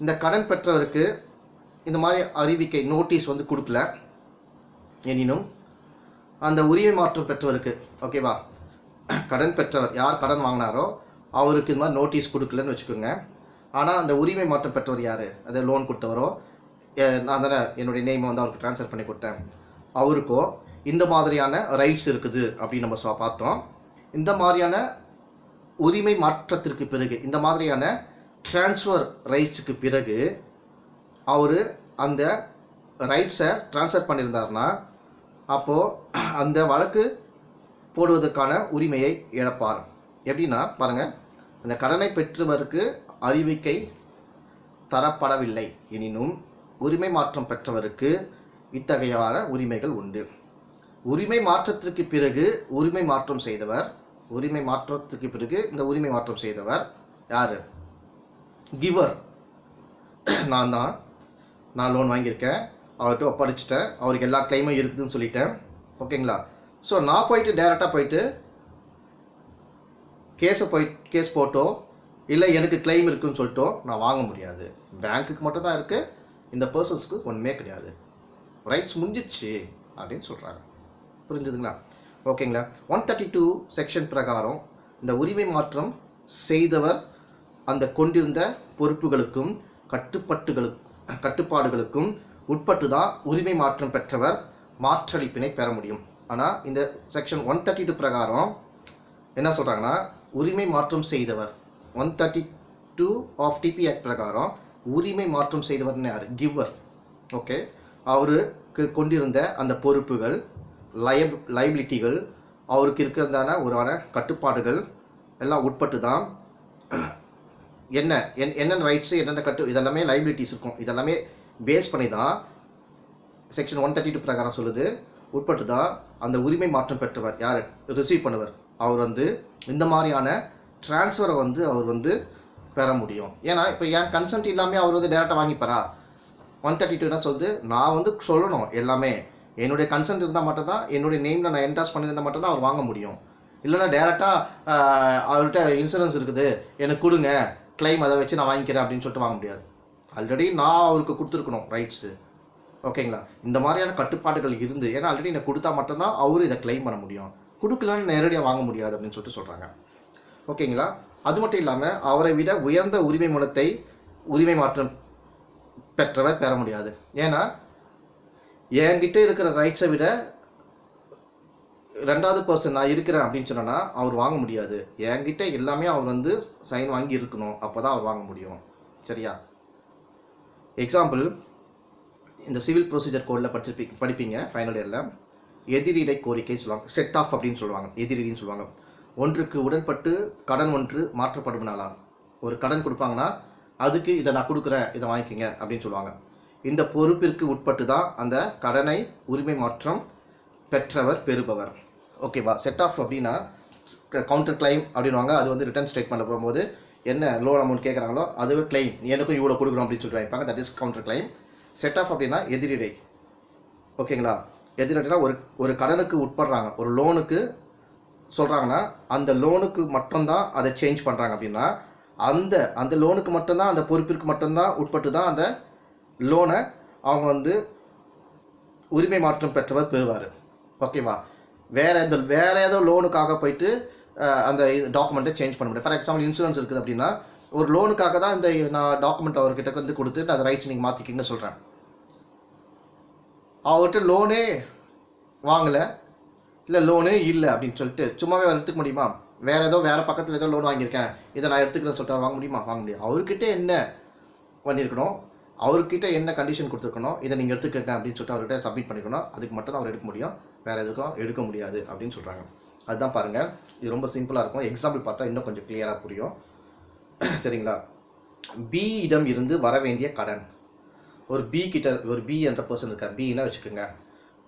இந்த கடன் பெற்றவருக்கு இந்த மாதிரி அறிவிக்கை நோட்டீஸ் வந்து கொடுக்கல எனினும் அந்த உரிமை மாற்றம் பெற்றவருக்கு, ஓகேவா, கடன் பெற்றவர் யார் கடன் வாங்கினாரோ அவருக்கு இந்த மாதிரி நோட்டீஸ் கொடுக்கலன்னு வச்சுக்கோங்க. ஆனால் அந்த உரிமை மாற்றம் பெற்றவர் யார், அதை லோன் கொடுத்தவரோ, நான் தானே என்னுடைய நேமை வந்து அவருக்கு ட்ரான்ஸ்ஃபர் பண்ணி கொடுத்தேன், அவருக்கோ இந்த மாதிரியான ரைட்ஸ் இருக்குது அப்படின்னு நம்ம பார்த்தோம். இந்த மாதிரியான உரிமை மாற்றத்திற்கு பிறகு, இந்த மாதிரியான ட்ரான்ஸ்ஃபர் ரைட்ஸுக்கு பிறகு அவர் அந்த ரைட்ஸை ட்ரான்ஸ்ஃபர் பண்ணியிருந்தார்னா அப்போது அந்த வழக்கு போடுவதற்கான உரிமையை இழப்பார். எப்படின்னா பாருங்கள், அந்த கடனை பெற்றவருக்கு அறிவிக்கை தரப்படவில்லை எனினும் உரிமை மாற்றம் பெற்றவருக்கு இத்தகையான உரிமைகள் உண்டு. உரிமை மாற்றத்திற்கு பிறகு உரிமை மாற்றம் செய்தவர், உரிமை மாற்றத்திற்கு பிறகு இந்த உரிமை மாற்றம் செய்தவர் யார், கிவர். நான் லோன் வாங்கியிருக்கேன், அவர்கிட்ட ஒப்படைச்சிட்டேன், அவருக்கு எல்லா கிளைமும் இருக்குதுன்னு சொல்லிட்டேன், ஓகேங்களா. ஸோ நான் போயிட்டு டைரெக்டாக போயிட்டு கேஸ் போட்டோ இல்லை எனக்கு கிளைம் இருக்குதுன்னு சொல்லிட்டோ நான் வாங்க முடியாது. பேங்க்குக்கு மட்டும் தான் இருக்குது, இந்த பர்சன்ஸ்க்கு ஒன்றுமே கிடையாது, ரைட்ஸ் முடிஞ்சிடுச்சு அப்படின்னு சொல்கிறாங்க. புரிஞ்சுதுங்களா? ஓகேங்களா. 132 செக்ஷன் பிரகாரம் இந்த உரிமை மாற்றம் செய்தவர் அந்த கொண்டிருந்த பொறுப்புகளுக்கும் கட்டுப்பாடுகளுக்கும் உட்பட்டு தான் உரிமை மாற்றம் பெற்றவர் மாற்றளிப்பினை பெற முடியும். ஆனால் இந்த செக்ஷன் 132 பிரகாரம் என்ன சொல்கிறாங்கன்னா, உரிமை மாற்றம் செய்தவர் 132 ஆஃப் டிபி ஆக்ட் பிரகாரம் உரிமை மாற்றம் செய்தவர்னு யார், கிவர். ஓகே, அவருக்கு கொண்டிருந்த அந்த பொறுப்புகள், லைபிலிட்டிகள், அவருக்கு இருக்கிறதான ஒரு கட்டுப்பாடுகள் எல்லாம் உட்பட்டு தான் என்னென்ன ரைட்ஸு என்னென்ன இதெல்லாமே லைபிலிட்டிஸ் இருக்கும். இதெல்லாமே பேஸ் பண்ணி தான் செக்ஷன் 132 பிரகாரம் சொல்லுது, உட்பட்டு தான் அந்த உரிமை மாற்றம் பெற்றவர் யார், ரிசீவ் பண்ணுவர், அவர் வந்து இந்த மாதிரியான ட்ரான்ஸ்ஃபரை வந்து அவர் வந்து பெற முடியும். ஏன்னா இப்போ என் கன்சென்ட் இல்லாமல் அவர் வந்து டேரெக்டாக வாங்கிப்பாரா? 132 என்ன சொல்லுது, நான் வந்து சொல்லணும் எல்லாமே, என்னுடைய கன்சென்ட் இருந்தால் மட்டும்தான், என்னுடைய நேமில் நான் என்டாஸ் பண்ணியிருந்தால் மட்டும்தான் அவர் வாங்க முடியும். இல்லைன்னா டேரெக்டாக அவர்கிட்ட இன்சூரன்ஸ் இருக்குது எனக்கு கொடுங்க, கிளைம் அதை வச்சு நான் வாங்கிக்கிறேன் அப்படின்னு சொல்லிட்டு வாங்க முடியாது. ஆல்ரெடி நான் அவருக்கு கொடுத்துருக்கணும் ரைட்ஸு, ஓகேங்களா. இந்த மாதிரியான கட்டுப்பாடுகள் இருந்து, ஏன்னா ஆல்ரெடி எனக்கு கொடுத்தா மட்டும்தான் அவரு இதை கிளைம் பண்ண முடியும், கொடுக்கலன்னு நேரடியாக வாங்க முடியாது அப்படின்னு சொல்லிட்டு சொல்கிறாங்க. ஓகேங்களா. அது மட்டும் இல்லாமல் அவரை விட உயர்ந்த உரிமை மூலத்தை உரிமை மாற்றம் பெற்றவர் பெற முடியாது. ஏன்னா என்கிட்ட இருக்கிற ரைட்ஸை விட ரெண்டாவது பர்சன் நான் இருக்கிறேன் அப்படின்னு சொன்னா அவர் வாங்க முடியாது. என்கிட்ட எல்லாமே அவர் வந்து சைன் வாங்கி இருக்கணும், அப்போ தான் அவர் வாங்க முடியும். சரியா? எக்ஸாம்பிள், இந்த சிவில் ப்ரொசீஜர் கோடில் படிப்பீங்க ஃபைனல் இயரில். எதிரிடை கோரிக்கைன்னு சொல்லுவாங்க, செட் ஆஃப் அப்படின்னு சொல்லுவாங்க, எதிரின்னு சொல்லுவாங்க. ஒன்றுக்கு உடன்பட்டு கடன் ஒன்று மாற்றப்படுனாலாம், ஒரு கடன் கொடுப்பாங்கன்னா அதுக்கு இதை நான் கொடுக்குறேன், இதை வாங்கிக்கிங்க அப்படின்னு சொல்லுவாங்க. இந்த பொறுப்பிற்கு உட்பட்டு தான் அந்த கடனை உரிமை மாற்றம் பெற்றவர் பெறுபவர். ஓகேவா? செட் ஆஃப் அப்படின்னா கவுண்டர் கிளைம் அப்படின்வாங்க. அது வந்து ரிட்டர்ன் ஸ்டேட்மெண்ட் போகும்போது என்ன லோன் அமௌண்ட் கேட்குறாங்களோ அதுவே கிளைம், எனக்கும் இவ்வளோ கொடுக்குறோம் அப்படின்னு சொல்லிட்டு வாங்கிப்பாங்க. That is counter claim. Set off அப்படின்னா எதிரிடை. ஓகேங்களா? எதிரிடைனா ஒரு கடனுக்கு உட்படுறாங்க, ஒரு லோனுக்கு சொல்கிறாங்கன்னா அந்த லோனுக்கு மட்டும்தான் அதை சேஞ்ச் பண்ணுறாங்க அப்படின்னா அந்த லோனுக்கு மட்டும்தான், அந்த பொறுப்பிற்கு மட்டும்தான் உட்பட்டு தான் அந்த லோனை அவங்க வந்து உரிமை மாற்றம் பெற்றவர் பெறுவார். ஓகேவா? வேறு ஏதோ லோனுக்காக போயிட்டு அந்த டாக்குமெண்ட்டை சேஞ்ச் பண்ண முடியும். ஃபார் எக்ஸாம்பிள் இன்சூரன்ஸ் இருக்குது அப்படின்னா ஒரு லோனுக்காக தான் இந்த நான் டாக்குமெண்ட் அவர்கிட்ட வந்து கொடுத்துட்டு அதை ரைட்ஸ் நீங்கள் மாற்றிக்கிங்க சொல்கிறேன். அவர்கிட்ட லோனே வாங்கலை, இல்லை லோனே இல்லை அப்படின்னு சொல்லிட்டு சும்மாவே அவர் எடுத்துக்க முடியுமா? வேறு பக்கத்தில் ஏதோ லோன் வாங்கியிருக்கேன், இதை நான் எடுத்துக்கிறேன்னு சொல்லிட்டு வாங்க முடியுமா? வாங்க முடியும். அவர்கிட்ட என்ன பண்ணியிருக்கணும், அவர்கிட்ட என்ன கண்டிஷன் கொடுத்துருக்கணும், இதை நீங்கள் எடுத்துக்கங்க அப்படின்னு சொல்லிட்டு அவர்கிட்ட சப்மிட் பண்ணிக்கணும். அதுக்கு மட்டும் தான் அவர் எடுக்க முடியும், வேறு எதுக்கும் எடுக்க முடியாது அப்படின்னு சொல்கிறாங்க. அதுதான் பாருங்கள், இது ரொம்ப சிம்பிளாக இருக்கும். எக்ஸாம்பிள் பார்த்தா இன்னும் கொஞ்சம் கிளியராக புரியும். சரிங்களா? பி இடம் இருந்து வர வேண்டிய கடன். ஒரு பி என்ற பர்சன் இருக்கார். பின்னா வச்சுக்கோங்க,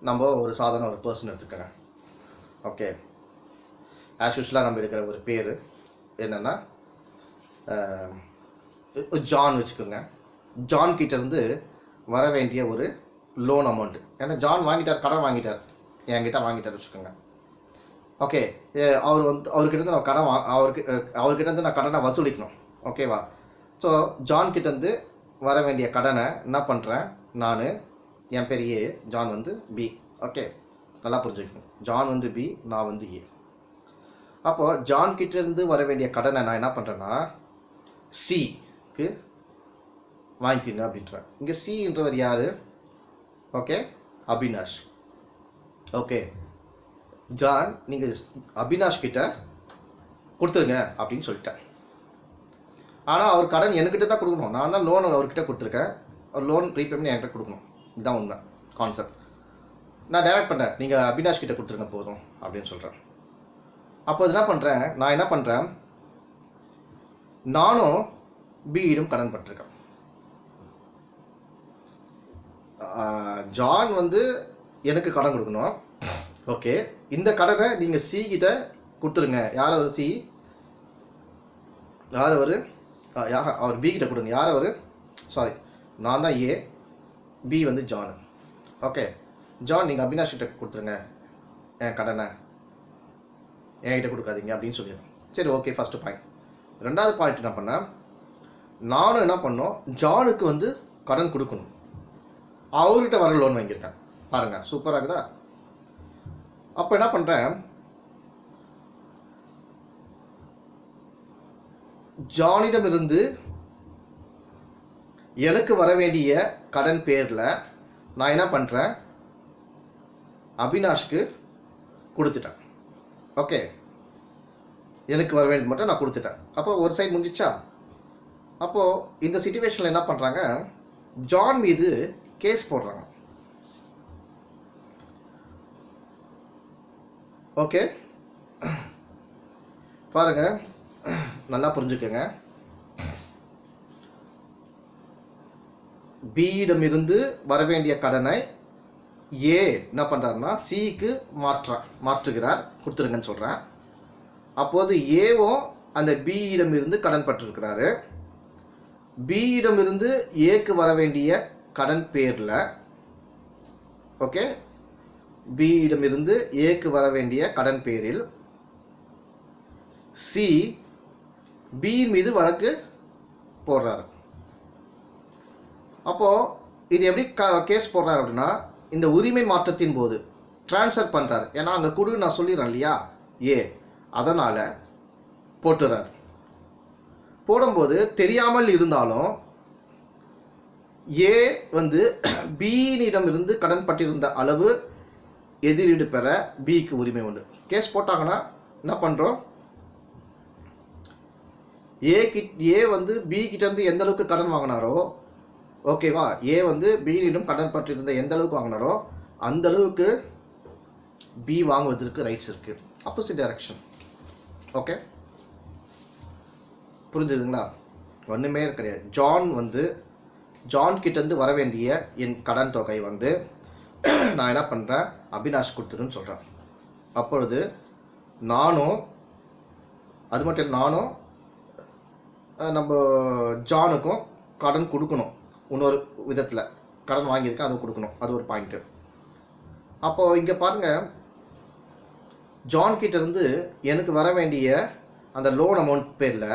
நம்ம ஒரு சாதாரண ஒரு பர்சன் எடுத்துக்கோங்க. ஓகே, ஆஸ் யூஸ்வலாக நம்ம எடுக்கிற ஒரு பேர் என்னென்னா ஜான் வச்சுக்கோங்க. ஜான் கிட்டேருந்து வர வேண்டிய ஒரு லோன் அமௌண்ட்டு. ஏன்னா ஜான் வாங்கிட்டார், கடன் வாங்கிட்டார், என்கிட்ட வாங்கிட்டார் வச்சுக்கோங்க. ஓகே, அவர்கிட்ட நான் கடன் அவர்கிட்ட நான் கடனை வசூலிக்கணும். ஓகேவா? ஸோ ஜான் கிட்டேருந்து வர வேண்டிய கடனை என்ன பண்ணுறேன் நான், என் பேர் ஏ, ஜான் வந்து பி. ஓகே, நல்லா புரிஞ்சுக்கணும். ஜான் வந்து பி, நான் வந்து ஏ. அப்போது ஜான் கிட்டேருந்து வர வேண்டிய கடனை நான் என்ன பண்ணுறேன்னா சிக்கு வாங்கிக்கோங்க அப்படின்றேன். இங்கே சின்றவர் யார்? ஓகே, அபினாஷ். ஓகே, ஜான் நீங்கள் அபினாஷ் கிட்ட கொடுத்துருங்க அப்படின்னு சொல்லிட்டேன். ஆனால் அவர் கடன் என்கிட்ட தான் கொடுக்கணும். நான் தான் லோன் அவர்கிட்ட கொடுத்துருக்கேன். லோன் ரீபேமெண்ட் என்கிட்ட கொடுக்கணும். இதுதான் உண்மை கான்செப்ட். நான் டைரக்ட் பண்ணுறேன், நீங்கள் அபினாஷ் கிட்ட கொடுத்துருங்க போதும் அப்படின்னு சொல்கிறேன். அப்போ என்ன பண்ணுறேன், நான் என்ன பண்ணுறேன், நானும் பியிடம் கடன் பட்டிருக்கேன். ஜான் வந்து எனக்கு கடன் கொடுக்கணும். ஓகே, இந்த கடனை நீங்கள் சி கிட்ட கொடுத்துருங்க. யார் அவர்? சி. யார் அவர்? அவர் பி கிட்ட கொடுங்க. யார் அவர்? சாரி, நான் தான் ஏ, பி வந்து ஜான். ஓகே, ஜான் நீங்கள் அபினாஷ் கிட்ட கொடுத்துருங்க என் கடனை, என்கிட்ட கொடுக்காதீங்க அப்படின்னு சொல்லிடுறேன். சரி, ஓகே, ஃபஸ்ட்டு பாயிண்ட். ரெண்டாவது பாயிண்ட் என்ன பண்ணேன், நானும் என்ன பண்ணோம், ஜானுக்கு வந்து கடன் கொடுக்கணும். அவர்கிட்ட வர லோன் வாங்கியிருக்கேன். பாருங்கள், சூப்பராக இருக்குதா? அப்போ என்ன பண்ணுறேன், ஜானிடமிருந்து எனக்கு வர வேண்டிய கடன் பேரில் நான் என்ன பண்ணுறேன், அபினாஷ்க்கு கொடுத்துட்டேன். ஓகே, எனக்கு வர வேண்டியது மட்டும் நான் கொடுத்துட்டேன். அப்போ ஒரு சைடு முடிஞ்சிச்சா? அப்போது இந்த சிச்சுவேஷனில் என்ன பண்ணுறாங்க, ஜான் மீது கேஸ் போடுறாங்க. ஓகே, பாருங்கள், நல்லா புரிஞ்சுக்கோங்க. பியிடமிருந்து வர வேண்டிய கடனை ஏ என்ன பண்ணுறாருன்னா சிக்கு மாற்றுகிறார், கொடுத்துருங்கன்னு சொல்கிறேன். அப்போது ஏவும் அந்த பியிடமிருந்து கடன் பட்டிருக்கிறாரு. பியிடமிருந்து ஏக்கு வர வேண்டிய கடன் பேரில், ஓகே, பியிடமிருந்து ஏக்கு வர வேண்டிய கடன் பேரில் சி பி மீது வழக்கு போடுறாரு. அப்போது இது எப்படி கேஸ் போடுறாரு அப்படின்னா, இந்த உரிமை மாற்றத்தின் போது ட்ரான்ஸ்ஃபர் பண்ணுறாரு. ஏன்னா அங்கே குடு நான் சொல்லிடுறேன் இல்லையா, ஏ, அதனால் போட்டுறாரு. போடும்போது தெரியாமல் இருந்தாலும் ஏ வந்து பியினிடம் இருந்து கடன் பட்டிருந்த அளவு எதிரீடு பெற பிக்கு உரிமை உண்டு. கேஸ் போட்டாங்கன்னா என்ன பண்ணுறோம், ஏ வந்து பி கிட்டேருந்து எந்த அளவுக்கு கடன் வாங்கினாரோ, ஓகேவா, ஏ வந்து பியினிடம் கடன் பட்டிருந்த எந்த அளவுக்கு வாங்கினாரோ அந்த அளவுக்கு பி வாங்குவதற்கு ரைட்ஸ் இருக்குது. Opposite direction. ஓகே, புரிஞ்சுதுங்களா? ஒன்றுமே கிடையாது. ஜான் கிட்டேருந்து வர வேண்டிய என் கடன் தொகை வந்து நான் என்ன பண்ணுறேன், அபினாஷ் கொடுத்துருன்னு சொல்கிறேன். அப்பொழுது நானும், அது மட்டும் இல்லை, நானும் நம்ம ஜானுக்கும் கடன் கொடுக்கணும். இன்னொரு விதத்தில் கடன் வாங்கியிருக்கேன், அதுவும் கொடுக்கணும். அது ஒரு பாயிண்ட்டு. அப்போது இங்கே பாருங்கள், ஜான் கிட்டேருந்து எனக்கு வர வேண்டிய அந்த லோன் அமௌண்ட் பேரில்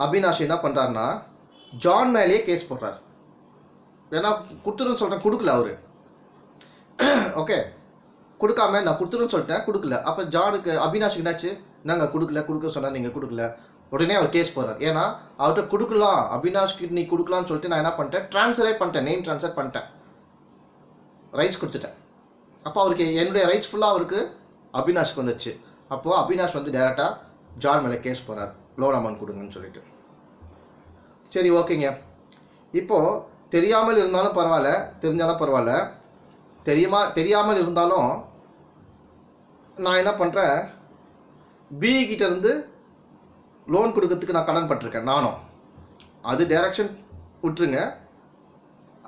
அபினாஷ் என்ன பண்ணுறாருன்னா ஜான் மேலேயே கேஸ் போடுறார். ஏன்னா கொடுத்துருன்னு சொல்கிறேன், கொடுக்கல அவர். ஓகே, கொடுக்காம நான் கொடுத்துருன்னு சொல்லிட்டேன், கொடுக்கல. அப்போ ஜானுக்கு அபினாஷுக்கு என்னாச்சு, நாங்கள் கொடுக்க சொன்னால் நீங்கள் கொடுக்கல, உடனே அவர் கேஸ் போடுறார். ஏன்னா அவர்கிட்ட கொடுக்கலாம், அபினாஷ்க்கு நீ கொடுக்கலான்னு சொல்லிட்டு நான் என்ன பண்ணிட்டேன், ட்ரான்ஸ்ஃபரே பண்ணிட்டேன், நேம் ட்ரான்ஸ்ஃபர் பண்ணிட்டேன், ரைட்ஸ் கொடுத்துட்டேன். அப்போ அவருக்கு என்னுடைய ரைட்ஸ் ஃபுல்லாக அவருக்கு அபினாஷ்க்கு வந்துச்சு. அப்போது அபினாஷ் வந்து டேரெக்டாக ஜான் மேலே கேஸ் போகிறார், லோன் அமௌண்ட் கொடுங்கன்னு சொல்லிட்டு. சரி, ஓகேங்க. இப்போது தெரியாமல் இருந்தாலும் பரவாயில்ல, தெரிஞ்சாலும் பரவாயில்ல, தெரியாமல் இருந்தாலும் நான் என்ன பண்ணுறேன், பிகிட்டேருந்து லோன் கொடுக்கறதுக்கு நான் கடன் பட்டிருக்கேன் நானும். அது டைரக்ஷன் விட்டுருங்க,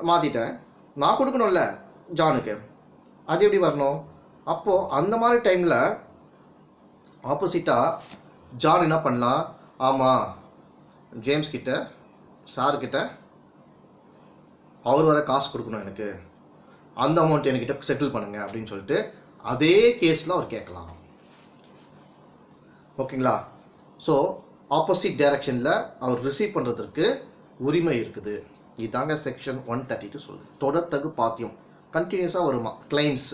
மாற்றிட்டேன். நான் கொடுக்கணும்ல ஜானுக்கு, அது எப்படி வரணும்? அப்போது அந்த மாதிரி டைமில் ஆப்போசிட்டாக ஜான் என்ன பண்ணலாம், ஆமாம் ஜேம்ஸ் கிட்ட சார்கிட்ட அவர் வர காசு கொடுக்கணும், எனக்கு அந்த அமௌண்ட் என்கிட்ட செட்டில் பண்ணுங்க அப்படின்னு சொல்லிட்டு அதே கேஸில் அவர் கேட்கலாம். ஓகேங்களா? ஸோ ஆப்போசிட் டைரக்ஷனில் அவர் ரிசீவ் பண்ணுறதுக்கு உரிமை இருக்குது. இதாங்க செக்ஷன் 132 சொல்லுது. தொடர்தகு பாத்தியம் கண்டினியூஸாக வருமா, கிளைம்ஸ்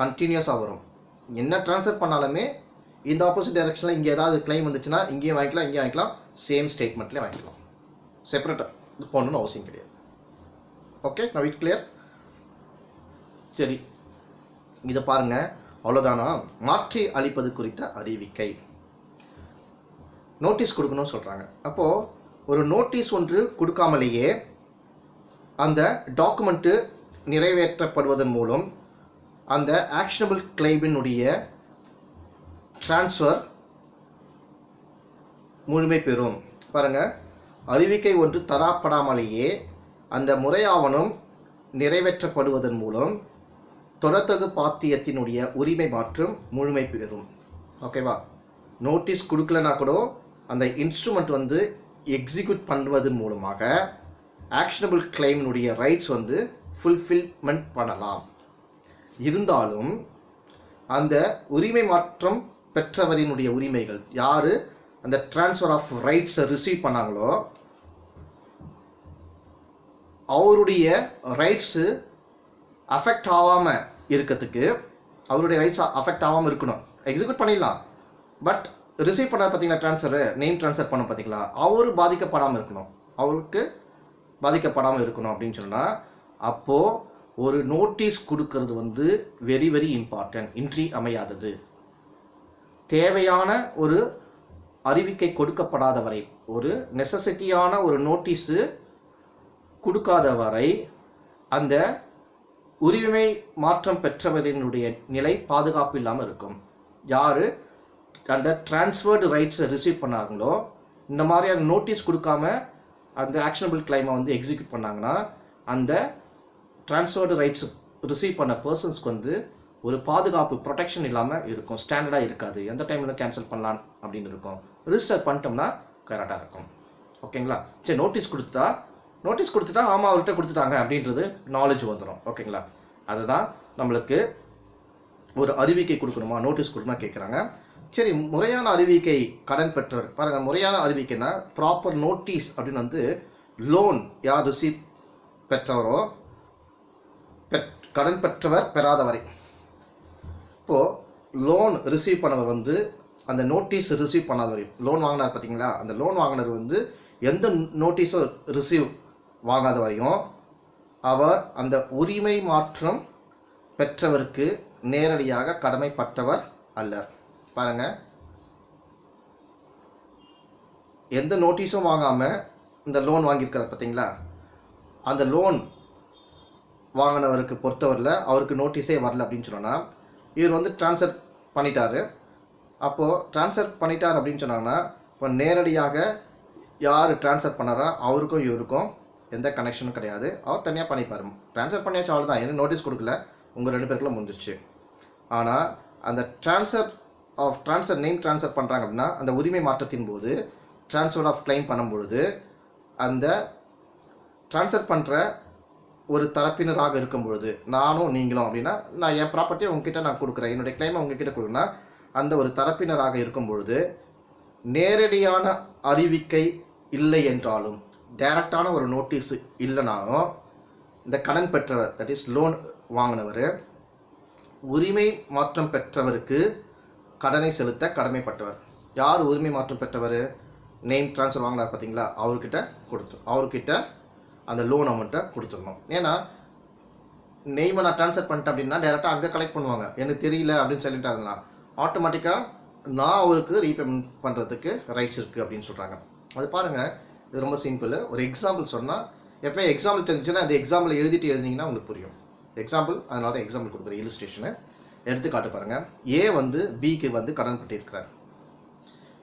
கண்டினியூஸாக வரும். என்ன ட்ரான்ஸ்ஃபர் பண்ணாலுமே இந்த ஆப்போசிட் டைரக்ஷனில் இங்கே ஏதாவது கிளைம் வந்துச்சுன்னா இங்கேயும் வாங்கிக்கலாம், இங்கேயும் வாங்கிக்கலாம், சேம் ஸ்டேட்மெண்ட்லேயே வாங்கிக்கலாம். செப்பரேட்டாக இது பண்ணணும்னு அவசியம் கிடையாது. Okay, now it clear? சரி, இதை பாருங்கள். அவ்வளோதானா? மாற்றி அளிப்பது குறித்த அறிவிக்கை. நோட்டீஸ் கொடுக்கணும்னு சொல்கிறாங்க. அப்போது ஒரு நோட்டீஸ் ஒன்று கொடுக்காமலேயே அந்த டாக்குமெண்ட்டு நிறைவேற்றப்படுவதன் மூலம் அந்த ஆக்ஷனபிள் கிளைமினுடைய ட்ரான்ஸ்ஃபர் முழுமை பெறும். பாருங்கள், அறிவிக்கை ஒன்று தரப்படாமலேயே அந்த முறையாவணம் நிறைவேற்றப்படுவதன் மூலம் தொடர்தகு பாத்தியத்தினுடைய உரிமை மாற்றம் முழுமை பெறும். ஓகேவா? நோட்டீஸ் கொடுக்கலனா கூட அந்த இன்ஸ்ட்ருமெண்ட் வந்து எக்ஸிக்யூட் பண்ணுவதன் மூலமாக ஆக்ஷனபிள் கிளைமினுடைய ரைட்ஸ் வந்து ஃபுல்ஃபில்மெண்ட் பண்ணலாம். இருந்தாலும் அந்த உரிமை மாற்றம் பெற்றவரினுடைய உரிமைகள், யார் அந்த ட்ரான்ஸ்ஃபர் ஆஃப் ரைட்ஸை ரிசீவ் பண்ணாங்களோ அவருடைய ரைட்ஸு அஃபெக்ட் ஆகாமல் இருக்கிறதுக்கு, அவருடைய ரைட்ஸ் அஃபெக்ட் ஆகாமல் இருக்கணும். எக்ஸிக்யூட் பண்ணிடலாம், பட் ரிசீவ் பண்ண பார்த்தீங்களா, ட்ரான்ஸ்ஃபரு நேம் ட்ரான்ஸ்ஃபர் பண்ண பார்த்தீங்களா, அவர் பாதிக்கப்படாமல் இருக்கணும், அவருக்கு பாதிக்கப்படாமல் இருக்கணும் அப்படின்னு சொன்னால் அப்போது ஒரு நோட்டீஸ் கொடுக்கறது வந்து வெரி வெரி இம்பார்ட்டன்ட், இன்றி அமையாதது. தேவையான ஒரு அறிவிக்கை கொடுக்கப்படாத வரை, ஒரு நெசசிட்டியான ஒரு நோட்டீஸு கொடுக்காத வரை அந்த உரிமை மாற்றம் பெற்றவரினுடைய நிலை பாதுகாப்பு இல்லாமல் இருக்கும். யார் அந்த ட்ரான்ஸ்ஃபர்டு ரைட்ஸை ரிசீவ் பண்ணாங்களோ, இந்த மாதிரியான நோட்டீஸ் கொடுக்காம அந்த ஆக்ஷனபிள் கிளைமை வந்து எக்ஸிக்யூட் பண்ணாங்கன்னா அந்த ட்ரான்ஸ்ஃபர்டு ரைட்ஸ் ரிசீவ் பண்ண பர்சன்ஸ்க்கு வந்து ஒரு பாதுகாப்பு ப்ரொடெக்ஷன் இல்லாமல் இருக்கும், ஸ்டாண்டர்டாக இருக்காது. எந்த டைமில் கேன்சல் பண்ணலாம் அப்படின்னு இருக்கும். ரிஜிஸ்டர் பண்ணிட்டோம்னா கரெக்டாக இருக்கும். ஓகேங்களா? சரி, நோட்டீஸ் கொடுத்துட்டா ஆமாம் அவர்கிட்ட கொடுத்துட்டாங்க அப்படின்றது நாலேஜ் வந்துடும். ஓகேங்களா? அதுதான் நம்மளுக்கு ஒரு அறிவிக்கை கொடுக்கணுமா, நோட்டீஸ் கொடுக்கணுமா கேட்குறாங்க. சரி, முறையான அறிவிக்கை கடன் பெற்றவர் பாருங்கள். முறையான அறிவிக்கைனா ப்ராப்பர் நோட்டீஸ் அப்படின்னு வந்து லோன் யார் ரிசீவ் பெற்றவரோ, கடன் பெற்றவர் பெறாதவரை. இப்போது லோன் ரிசீவ் பண்ணவர் வந்து அந்த நோட்டீஸ் ரிசீவ் பண்ணாதவரை, லோன் வாங்கினார் பார்த்தீங்களா, அந்த லோன் வாங்கினர் வந்து எந்த நோட்டீஸும் ரிசீவ் வாங்காத வரையும் அவர் அந்த உரிமை மாற்றம் பெற்றவருக்கு நேரடியாக கடமைப்பட்டவர் அல்லர். பாருங்கள், எந்த நோட்டீஸும் வாங்காமல் இந்த லோன் வாங்கியிருக்கார் பார்த்தீங்களா, அந்த லோன் வாங்கினவருக்கு பொறுத்தவரையில் அவருக்கு நோட்டீஸே வரல அப்படின்னு சொன்னால் இவர் வந்து ட்ரான்ஸ்ஃபர் பண்ணிட்டார். அப்போது ட்ரான்ஸ்ஃபர் பண்ணிட்டார் அப்படின்னு சொன்னாங்கன்னா இப்போ நேரடியாக யார் ட்ரான்ஸ்ஃபர் பண்ணாரோ அவருக்கும் இவருக்கும் எந்த கனெக்ஷனும் கிடையாது. அவர் தனியாக பண்ணிப்பார். ட்ரான்ஸ்ஃபர் பண்ணியாச்சும் அவ்வளோ தான், எனக்கு நோட்டீஸ் கொடுக்கல, உங்கள் 2 பேருக்குள்ள முடிஞ்சிச்சு. ஆனால் அந்த ட்ரான்ஸ்ஃபர் நேம் ட்ரான்ஸ்ஃபர் பண்ணுறாங்க அப்படின்னா அந்த உரிமை மாற்றத்தின் போது ட்ரான்ஸ்ஃபர் ஆஃப் கிளைம் பண்ணும்பொழுது அந்த ட்ரான்ஸ்ஃபர் பண்ணுற ஒரு தரப்பினராக இருக்கும் பொழுது, நானும் நீங்களும் அப்படின்னா நான் என் ப்ராப்பர்ட்டியை உங்ககிட்ட நான் கொடுக்குறேன், என்னுடைய கிளைமை உங்ககிட்ட கொடுக்குன்னா அந்த ஒரு தரப்பினராக இருக்கும் பொழுது நேரடியான அறிவிக்கை இல்லை என்றாலும், டைரக்டான ஒரு நோட்டீஸ் இல்லைனாலும் இந்த கடன் பெற்றவர், தட் இஸ் லோன் வாங்கினவர், உரிமை மாற்றம் பெற்றவருக்கு கடனை செலுத்த கடமைப்பட்டவர். யார் உரிமை மாற்றம் பெற்றவர்? நேம் ட்ரான்ஸ்ஃபர் வாங்கினார் பார்த்தீங்களா, அவர்கிட்ட அந்த லோன் அமௌண்ட்டை கொடுத்துடணும். ஏன்னா நெய்மை நான் ட்ரான்ஸ்ஃபர் பண்ணிட்டேன் அப்படின்னா டேரெக்டாக அங்கே கலெக்ட் பண்ணுவாங்க, எனக்கு தெரியல அப்படின்னு சொல்லிட்டாங்கன்னா ஆட்டோமேட்டிக்காக நான் அவருக்கு ரீபேமெண்ட் பண்ணுறதுக்கு ரைட்ஸ் இருக்குது அப்படின்னு சொல்கிறாங்க. அது பாருங்கள், இது ரொம்ப சிம்பிள். ஒரு எக்ஸாம்பிள் சொன்னால் எப்போ எக்ஸாம்பிள் தெரிஞ்சுன்னா அந்த எக்ஸாம்பிள் எழுதிங்கன்னா உங்களுக்கு புரியும். எக்ஸாம்பிள், அதனால தான் எக்ஸாம்பிள் கொடுக்குற இல்லுஸ்ட்ரேஷனை எடுத்துக்காட்டு பாருங்கள். ஏ வந்து பிக்கு வந்து கடன் பட்டிருக்கிறார்.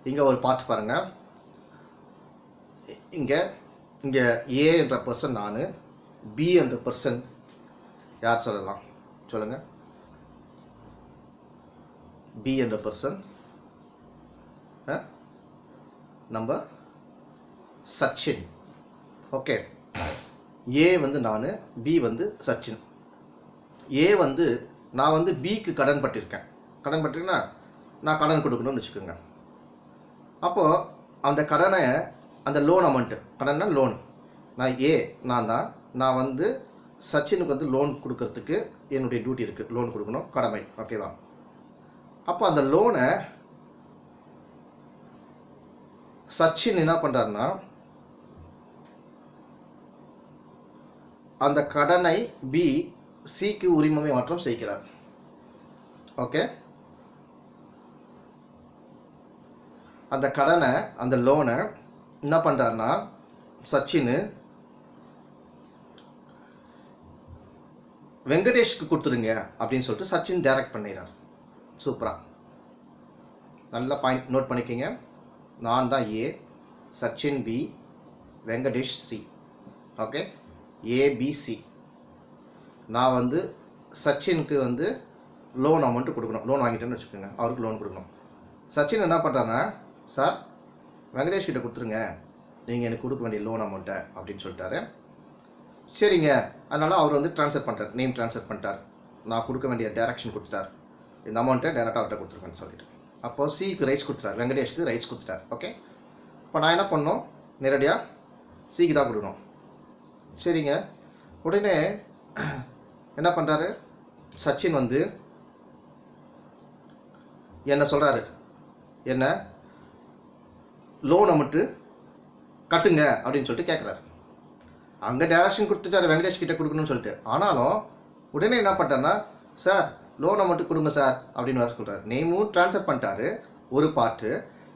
இங்கே ஒரு பார்ட் பாருங்கள். இங்கே ஏ என்ற பர்சன் நான், பி என்ற பர்சன் யார் சொல்லலாம் சொல்லுங்கள்? பி என்ற பர்சன் நம்ம சச்சின். ஓகே, ஏ வந்து நான், பி வந்து சச்சின். ஏ வந்து நான் வந்து பிக்கு கடன் பட்டிருக்கேன்னா நான் கடன் கொடுக்கணும்னு வச்சுக்கோங்க. அப்போது அந்த கடனை, அந்த லோன் அமௌண்ட்டு, கடன்னா லோன், நான் தான் நான் வந்து சச்சினுக்கு வந்து லோன் கொடுக்கறதுக்கு என்னுடைய டியூட்டி இருக்குது, லோன் கொடுக்கணும், கடமை. ஓகேவா? அப்போ அந்த லோனை சச்சின் என்ன பண்ணுறாருன்னா அந்த கடனை பி சிக்கு உரிமை மாற்றம் செய்கிறார். ஓகே, அந்த கடனை, அந்த லோனை என்ன பண்ணுறாருன்னா சச்சின் வெங்கடேஷ்க்கு கொடுத்துருங்க அப்படின்னு சொல்லிட்டு சச்சின் டைரக்ட் பண்ணிடுறார். சூப்பராக, நல்ல பாயிண்ட் நோட் பண்ணிக்கிங்க. நான் தான் A, Sachin B, Venkatesh C. Okay, ABC. நான் வந்து சச்சினுக்கு வந்து லோன் அமௌண்ட்டு கொடுக்கணும், லோன் வாங்கிட்டேன்னு வச்சுக்கோங்க, அவருக்கு லோன் கொடுக்கணும். சச்சின் என்ன பண்ணுறான்னா, சார் வெங்கடேஷ் கிட்ட கொடுத்துருங்க, நீங்கள் எனக்கு கொடுக்க வேண்டிய லோன் அமௌண்ட்டை அப்படின்னு சொல்லிட்டாரு. சரிங்க, அதனால் அவர் வந்து ட்ரான்ஸ்ஃபர் பண்ணிட்டார், நேம் ட்ரான்ஸ்ஃபர் பண்ணிட்டார், நான் கொடுக்க வேண்டிய டைரக்ஷன் கொடுத்துட்டார், இந்த அமௌண்ட்டை டேரெக்டாக அவர்கிட்ட கொடுத்துருக்கேன்னு சொல்லிட்டு. அப்போது சிக்கு ரைட்ஸ் கொடுத்துட்டார், வெங்கடேஷ்க்கு ரைட்ஸ் கொடுத்துட்டார். ஓகே, இப்போ நான் என்ன பண்ணணும், நேரடியாக சிக்கு தான் கொடுக்கணும். சரிங்க, உடனே என்ன பண்ணுறாரு சச்சின் வந்து என்ன சொல்கிறாரு, என்ன லோன் அமௌண்ட்டு கட்டுங்க அப்படின்னு சொல்லிட்டு கேட்குறாரு. அங்கே டைரக்ஷன் கொடுத்துட்டாரு வெங்கடேஷ் கிட்டே கொடுக்கணும்னு சொல்லிட்டு. ஆனாலும் உடனே என்ன பண்ணிட்டாருன்னா, சார் லோன் அமௌண்ட்டு கொடுங்க சார் அப்படின்னு வர சொல்கிறார். நேமும் ட்ரான்ஸ்ஃபர் பண்ணிட்டாரு ஒரு பார்ட்டு,